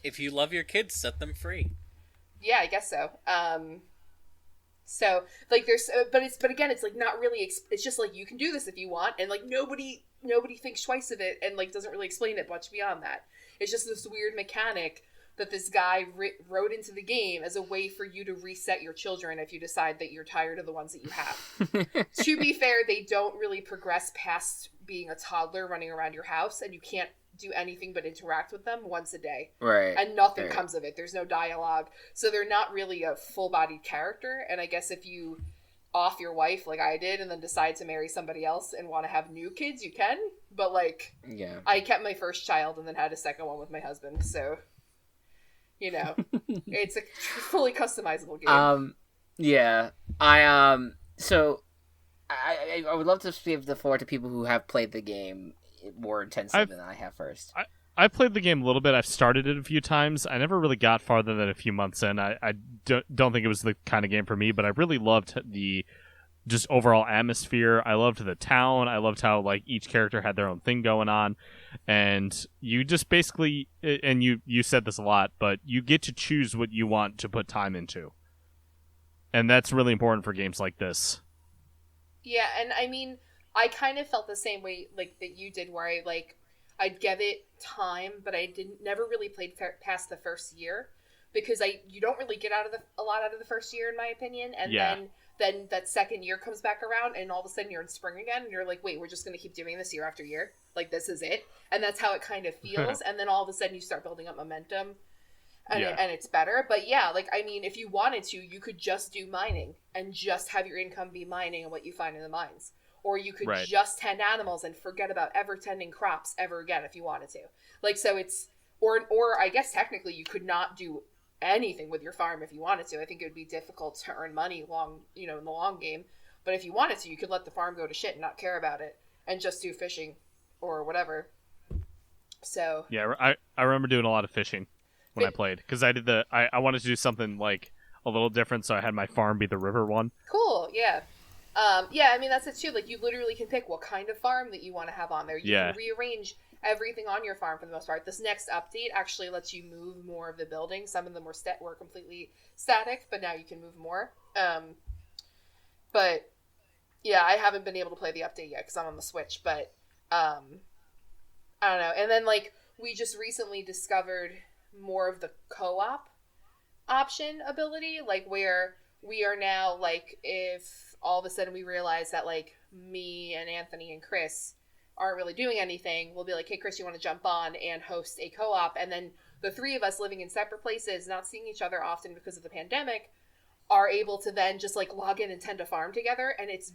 If you love your kids, set them free. Yeah, I guess so. So like there's, but again, it's like not really. It's just like you can do this if you want, and like nobody thinks twice of it, and like doesn't really explain it much beyond that. It's just this weird mechanic that this guy wrote into the game as a way for you to reset your children if you decide that you're tired of the ones that you have. To be fair, they don't really progress past being a toddler running around your house, and you can't do anything but interact with them once a day. Right. And nothing comes of it. There's no dialogue. So they're not really a full-bodied character, and I guess if you off your wife like I did and then decide to marry somebody else and want to have new kids, you can. But like, yeah, I kept my first child and then had a second one with my husband, so... You know, it's a fully customizable game. Yeah, so I would love to give the floor to people who have played the game more intensely than I have first. I've played the game a little bit. I've started it a few times. I never really got farther than a few months in. I don't think it was the kind of game for me, but I really loved the just overall atmosphere. I loved the town. I loved how like each character had their own thing going on. And you just basically, and you said this a lot, but you get to choose what you want to put time into. And that's really important for games like this. Yeah, and I mean, I kind of felt the same way like that you did, where I'd give it time, but I never really played past the first year, because you don't really get a lot out of the first year, in my opinion, and then that second year comes back around, and all of a sudden you're in spring again, and you're like, wait, we're just going to keep doing this year after year? Like, this is it? And that's how it kind of feels, and then all of a sudden you start building up momentum, and, and it's better. But yeah, like, I mean, if you wanted to, you could just do mining, and just have your income be mining and what you find in the mines. Or you could just tend animals and forget about ever tending crops ever again if you wanted to. Like, so it's... Or I guess technically you could not do anything with your farm if you wanted to. I think it would be difficult to earn money in the long game. But if you wanted to, you could let the farm go to shit and not care about it and just do fishing or whatever. So yeah, I remember doing a lot of fishing when I played, because I did I wanted to do something like a little different, so I had my farm be the river one. Cool, yeah. Yeah, I mean that's it too. Like you literally can pick what kind of farm that you want to have on there. You can rearrange everything on your farm for the most part. This next update actually lets you move more of the buildings. Some of them were completely static, but now you can move more. But yeah, I haven't been able to play the update yet because I'm on the Switch. But I don't know. And then like we just recently discovered more of the co-op option ability, like where we are now like if all of a sudden we realize that like me and Anthony and Chris aren't really doing anything, we'll be like, hey Chris, you want to jump on and host a co-op? And then the three of us living in separate places, not seeing each other often because of the pandemic, are able to then just like log in and tend a farm together, and it's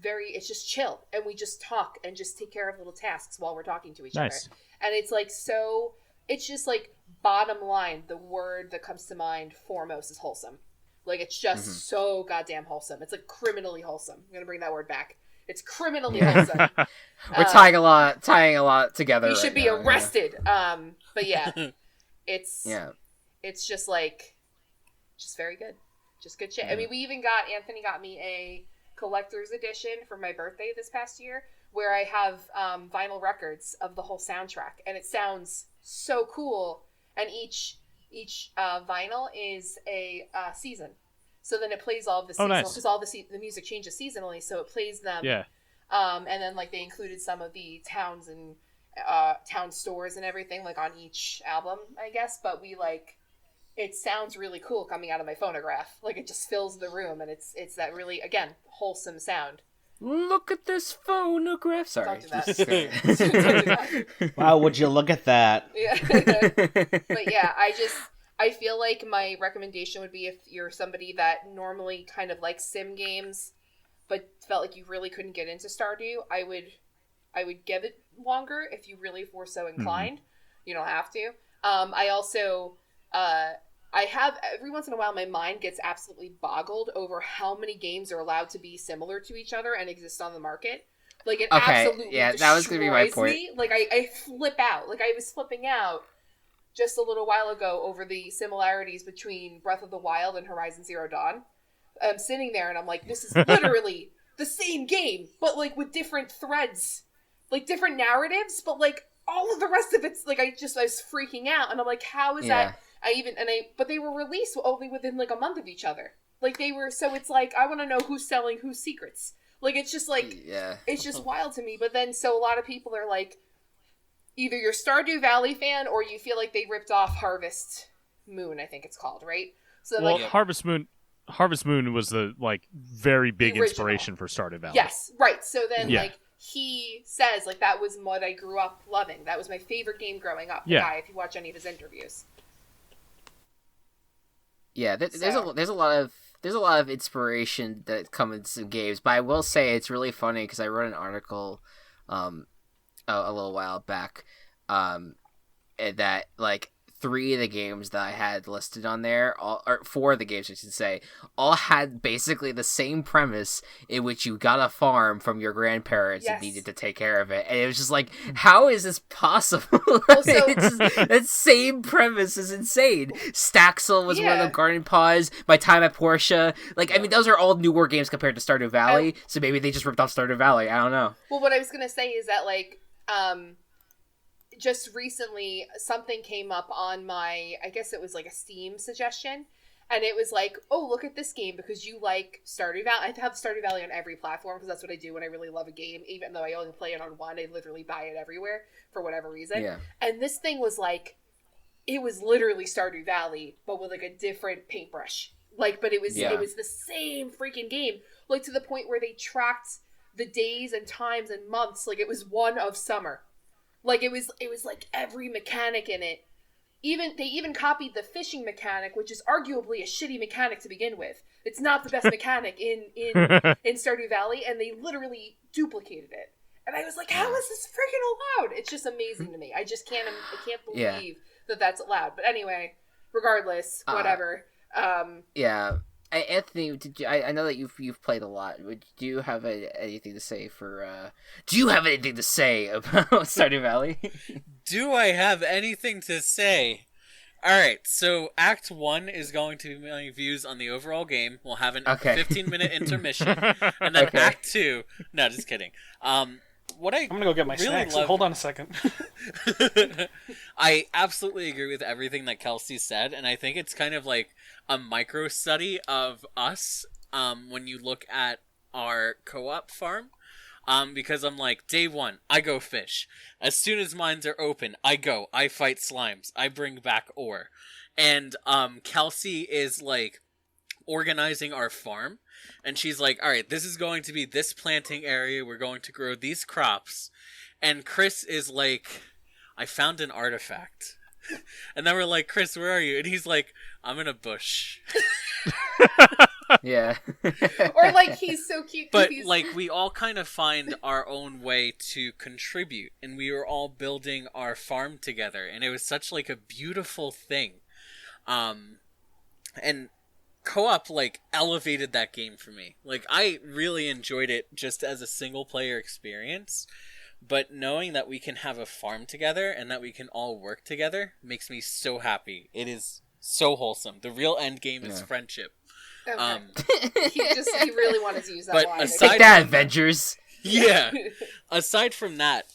just chill, and we just talk and just take care of little tasks while we're talking to each other. And it's like, so it's just like, bottom line, the word that comes to mind foremost is wholesome. Like it's just so goddamn wholesome. It's like criminally wholesome. I'm gonna bring that word back. It's criminally wholesome. We're tying a lot together. You should be arrested. But yeah, it's just like, just very good. Just good shit. I mean, Anthony got me a collector's edition for my birthday this past year, where I have vinyl records of the whole soundtrack, and it sounds so cool. And each vinyl is a season, so then it plays all of the seasonal, because all the music changes seasonally, so it plays them. Yeah. And then like they included some of the towns and town stores and everything like on each album, I guess. But it sounds really cool coming out of my phonograph. Like it just fills the room, and it's that really, again, wholesome sound. Look at this phonograph. Sorry. Don't do that. Wow, would you look at that? Yeah. But yeah, I feel like my recommendation would be, if you're somebody that normally kind of likes sim games, but felt like you really couldn't get into Stardew, I would give it longer if you really were so inclined. You don't have to. I also I have, every once in a while, my mind gets absolutely boggled over how many games are allowed to be similar to each other and exist on the market. Like, it absolutely that was gonna be my point. me. Like, I flip out. Like, I was flipping out just a little while ago over the similarities between Breath of the Wild and Horizon Zero Dawn. I'm sitting there and I'm like, this is literally the same game, but, like, with different threads. Like, different narratives, but, like, all of the rest of it's, like, I was freaking out. And I'm like, how is that... But they were released only within like a month of each other. Like they were, so it's like, I want to know who's selling whose secrets. Like, it's just like, it's just wild to me. But then, so a lot of people are like, either you're Stardew Valley fan or you feel like they ripped off Harvest Moon, I think it's called, right? So well, like, Harvest Moon was the like very big inspiration for Stardew Valley. Yes, right. So then like he says like that was what I grew up loving. That was my favorite game growing up. The guy, if you watch any of his interviews. Yeah, there's a lot of inspiration that comes in games, but I will say it's really funny because I wrote an article, a little while back, that like 3 of the games that I had listed on there, or 4 of the games I should say, all had basically the same premise in which you got a farm from your grandparents and needed to take care of it. And it was just like, how is this possible? That same premise is insane. Staxel was one of the garden paws. My Time at Portia. Like, I mean, those are all newer games compared to Stardew Valley, so maybe they just ripped off Stardew Valley. I don't know. Well, what I was going to say is that, like, just recently something came up on my, I guess it was like a Steam suggestion, and it was like, oh, look at this game because you like Stardew Valley. I have Stardew Valley on every platform because that's what I do when I really love a game. Even though I only play it on one, I literally buy it everywhere for whatever reason. Yeah. And this thing was like, it was literally Stardew Valley, but with like a different paintbrush. Like, but it was the same freaking game. Like, to the point where they tracked the days and times and months like it was one of summer. Like, it was like every mechanic in it. They even copied the fishing mechanic, which is arguably a shitty mechanic to begin with. It's not the best mechanic in Stardew Valley, and they literally duplicated it. And I was like, how is this freaking allowed? It's just amazing to me. I can't believe that that's allowed. But anyway, regardless, whatever. Anthony, I know that you've played a lot. Do you have anything to say do you have anything to say about Stardew Valley? Do I have anything to say? Alright, so Act 1 is going to be my views on the overall game. We'll have a 15-minute intermission. And then Act 2... No, just kidding. I'm gonna go get my snacks. Hold on a second. I absolutely agree with everything that Kelsey said, and I think it's kind of like a micro study of us when you look at our co-op farm. Because I'm like, day 1, I go fish. As soon as mines are open, I fight slimes, I bring back ore. And Kelsey is like organizing our farm. And she's like, all right, this is going to be this planting area. We're going to grow these crops. And Chris is like, I found an artifact. And then we're like, Chris, where are you? And he's like, I'm in a bush. Yeah. Or like, he's so cute. But like, we all kind of find our own way to contribute. And we were all building our farm together. And it was such like a beautiful thing. And co-op like elevated that game for me. Like, I really enjoyed it just as a single player experience, but knowing that we can have a farm together and that we can all work together makes me so happy. It is so wholesome. The real end game is friendship. Okay. He really wanted to use that line. Take that, Avengers. Yeah. Aside from that,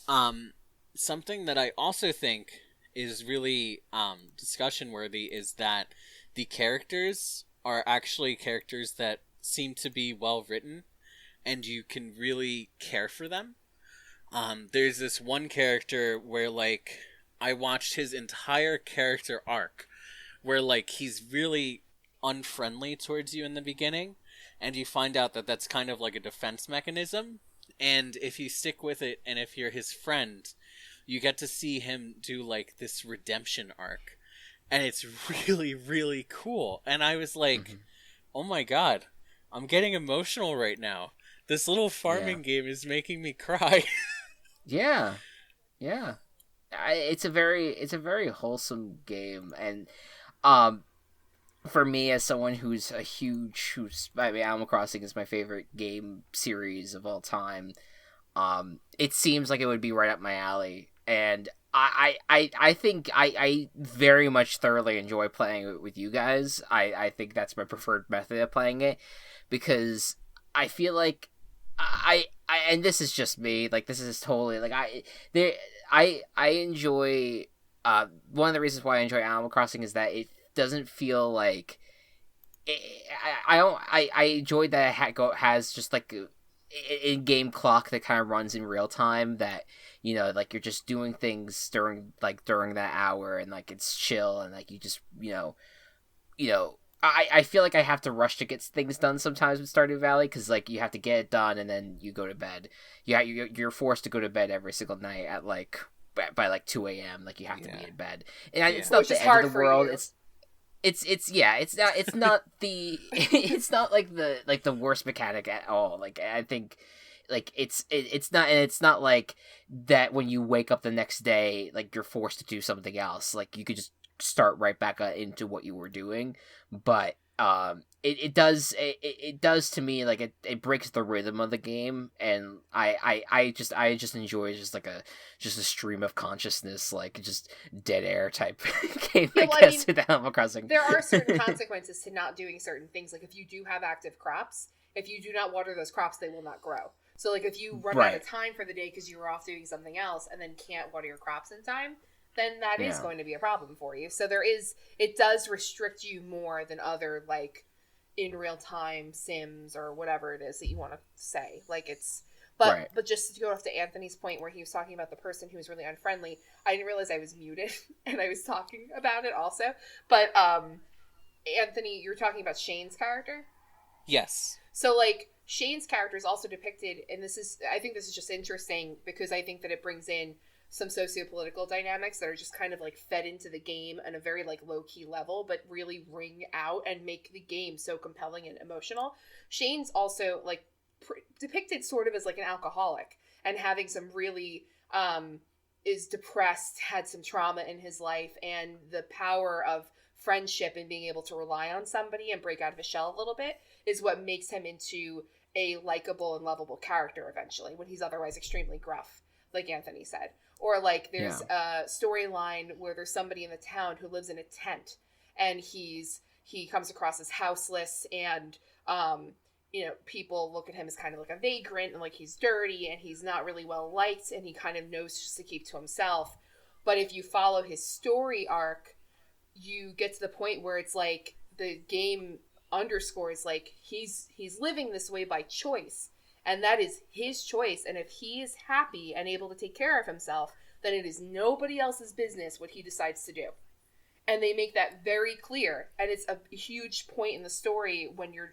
something that I also think is really discussion worthy is that the characters are actually characters that seem to be well written, and you can really care for them. There's this one character where, like, I watched his entire character arc, where, like, he's really unfriendly towards you in the beginning, and you find out that that's kind of like a defense mechanism, and if you stick with it, and if you're his friend, you get to see him do, like, this redemption arc. And it's really, really cool. And I was like, oh my god, I'm getting emotional right now. This little farming game is making me cry. Yeah. It's a very wholesome game. And for me, as someone who's I mean, Animal Crossing is my favorite game series of all time. It seems like it would be right up my alley, and I think I very much thoroughly enjoy playing it with you guys. I think that's my preferred method of playing it, because I feel like and this is just me, like, this is totally, like, I enjoy, one of the reasons why I enjoy Animal Crossing is that it doesn't feel like, I enjoy that it has just, like, an in-game clock that kind of runs in real time, that, you know, like, you're just doing things during that hour, and, like, it's chill, and, like, you just, you know, I feel like I have to rush to get things done sometimes with Stardew Valley, because, like, you have to get it done and then you go to bed. Yeah, you're forced to go to bed every single night at, like, by like 2 a.m. Like, you have to be in bed, and it's not the end of the world. It's not the it's not like the worst mechanic at all. Like, I think, like, it's not like that when you wake up the next day, like, you're forced to do something else. Like, you could just start right back into what you were doing, but it does to me, like, it breaks the rhythm of the game, and I just enjoy just a stream of consciousness, like, just dead air type game. Yeah, well, I guess with Animal Crossing, there are certain consequences to not doing certain things. Like, if you do have active crops, if you do not water those crops, they will not grow. So, like, if you run out of time for the day because you were off doing something else and then can't water your crops in time, then that is going to be a problem for you. So it does restrict you more than other, like, in real time Sims or whatever it is that you want to say. Like, but just to go off to Anthony's point where he was talking about the person who was really unfriendly, I didn't realize I was muted and I was talking about it also. But Anthony, you're talking about Shane's character? Yes. So, like, Shane's character is also depicted, and I think this is just interesting because I think that it brings in some socio-political dynamics that are just kind of, like, fed into the game on a very, like, low-key level, but really ring out and make the game so compelling and emotional. Shane's also, like, depicted sort of as, like, an alcoholic and having some really is depressed, had some trauma in his life, and the power of friendship and being able to rely on somebody and break out of his shell a little bit is what makes him into a likable and lovable character eventually, when he's otherwise extremely gruff, like Anthony said. Or, like, there's a storyline where there's somebody in the town who lives in a tent, and he comes across as houseless, and you know, people look at him as kind of like a vagrant, and, like, he's dirty and he's not really well liked, and he kind of knows just to keep to himself. But if you follow his story arc, you get to the point where it's like the game underscores, like, he's living this way by choice. And that is his choice. And if he is happy and able to take care of himself, then it is nobody else's business what he decides to do. And they make that very clear. And it's a huge point in the story when you're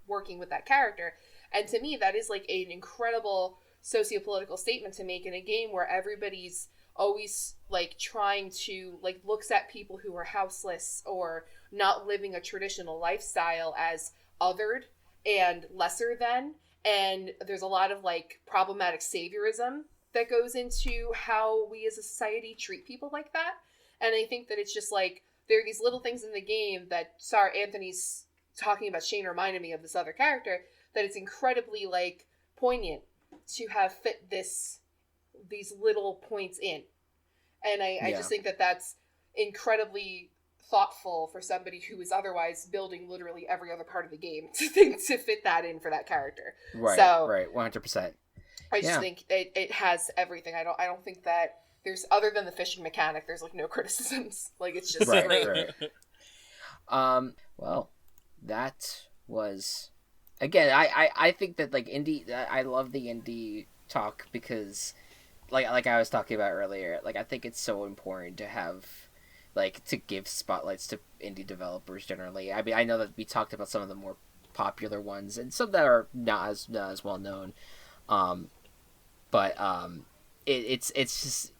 working with that character. And to me, that is, like, an incredible sociopolitical statement to make in a game where everybody's always, like, trying to, like, looks at people who are houseless or not living a traditional lifestyle as othered and lesser than. And there's a lot of, like, problematic saviorism that goes into how we as a society treat people like that. And I think that it's just, like, there are these little things in the game that, sorry, Anthony's talking about Shane reminded me of this other character, that it's incredibly, like, poignant to have fit these little points in. And I just think that that's incredibly thoughtful for somebody who is otherwise building literally every other part of the game to fit that in for that character. Right, so, right, 100%. I just think it has everything. I don't think that there's, other than the fishing mechanic, there's, like, no criticisms. Like, it's just great. Right. Well, that was, again, I think that, like, indie, I love the indie talk because, like I was talking about earlier, like, I think it's so important to have, like, to give spotlights to indie developers generally. I mean, I know that we talked about some of the more popular ones and some that are not as well known, but it's just,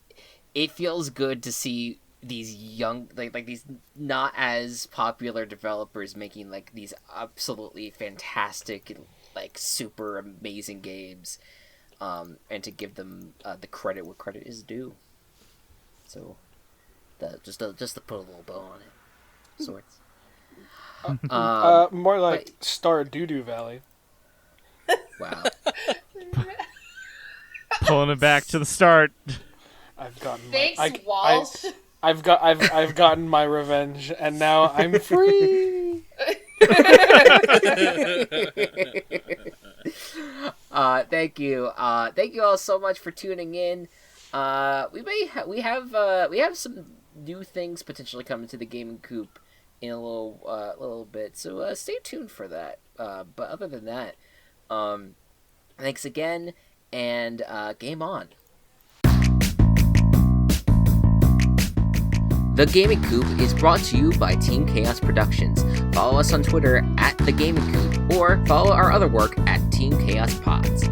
it feels good to see these young, like these not as popular developers making, like, these absolutely fantastic, like, super amazing games, and to give them the credit where credit is due. So just to put a little bow on it, sorts. More like Stardew Valley. Wow. Pulling it back to the start. I've gotten Thanks, Walsh. I've gotten my revenge, and now I'm free. Thank you. Thank you all so much for tuning in. We have some new things potentially coming to the Gaming Coop in a little bit, so stay tuned for that. But other than that, thanks again, and game on. The Gaming Coop is brought to you by Team Chaos Productions. Follow us on Twitter @The Gaming Coop, or follow our other work @Team Chaos Pods.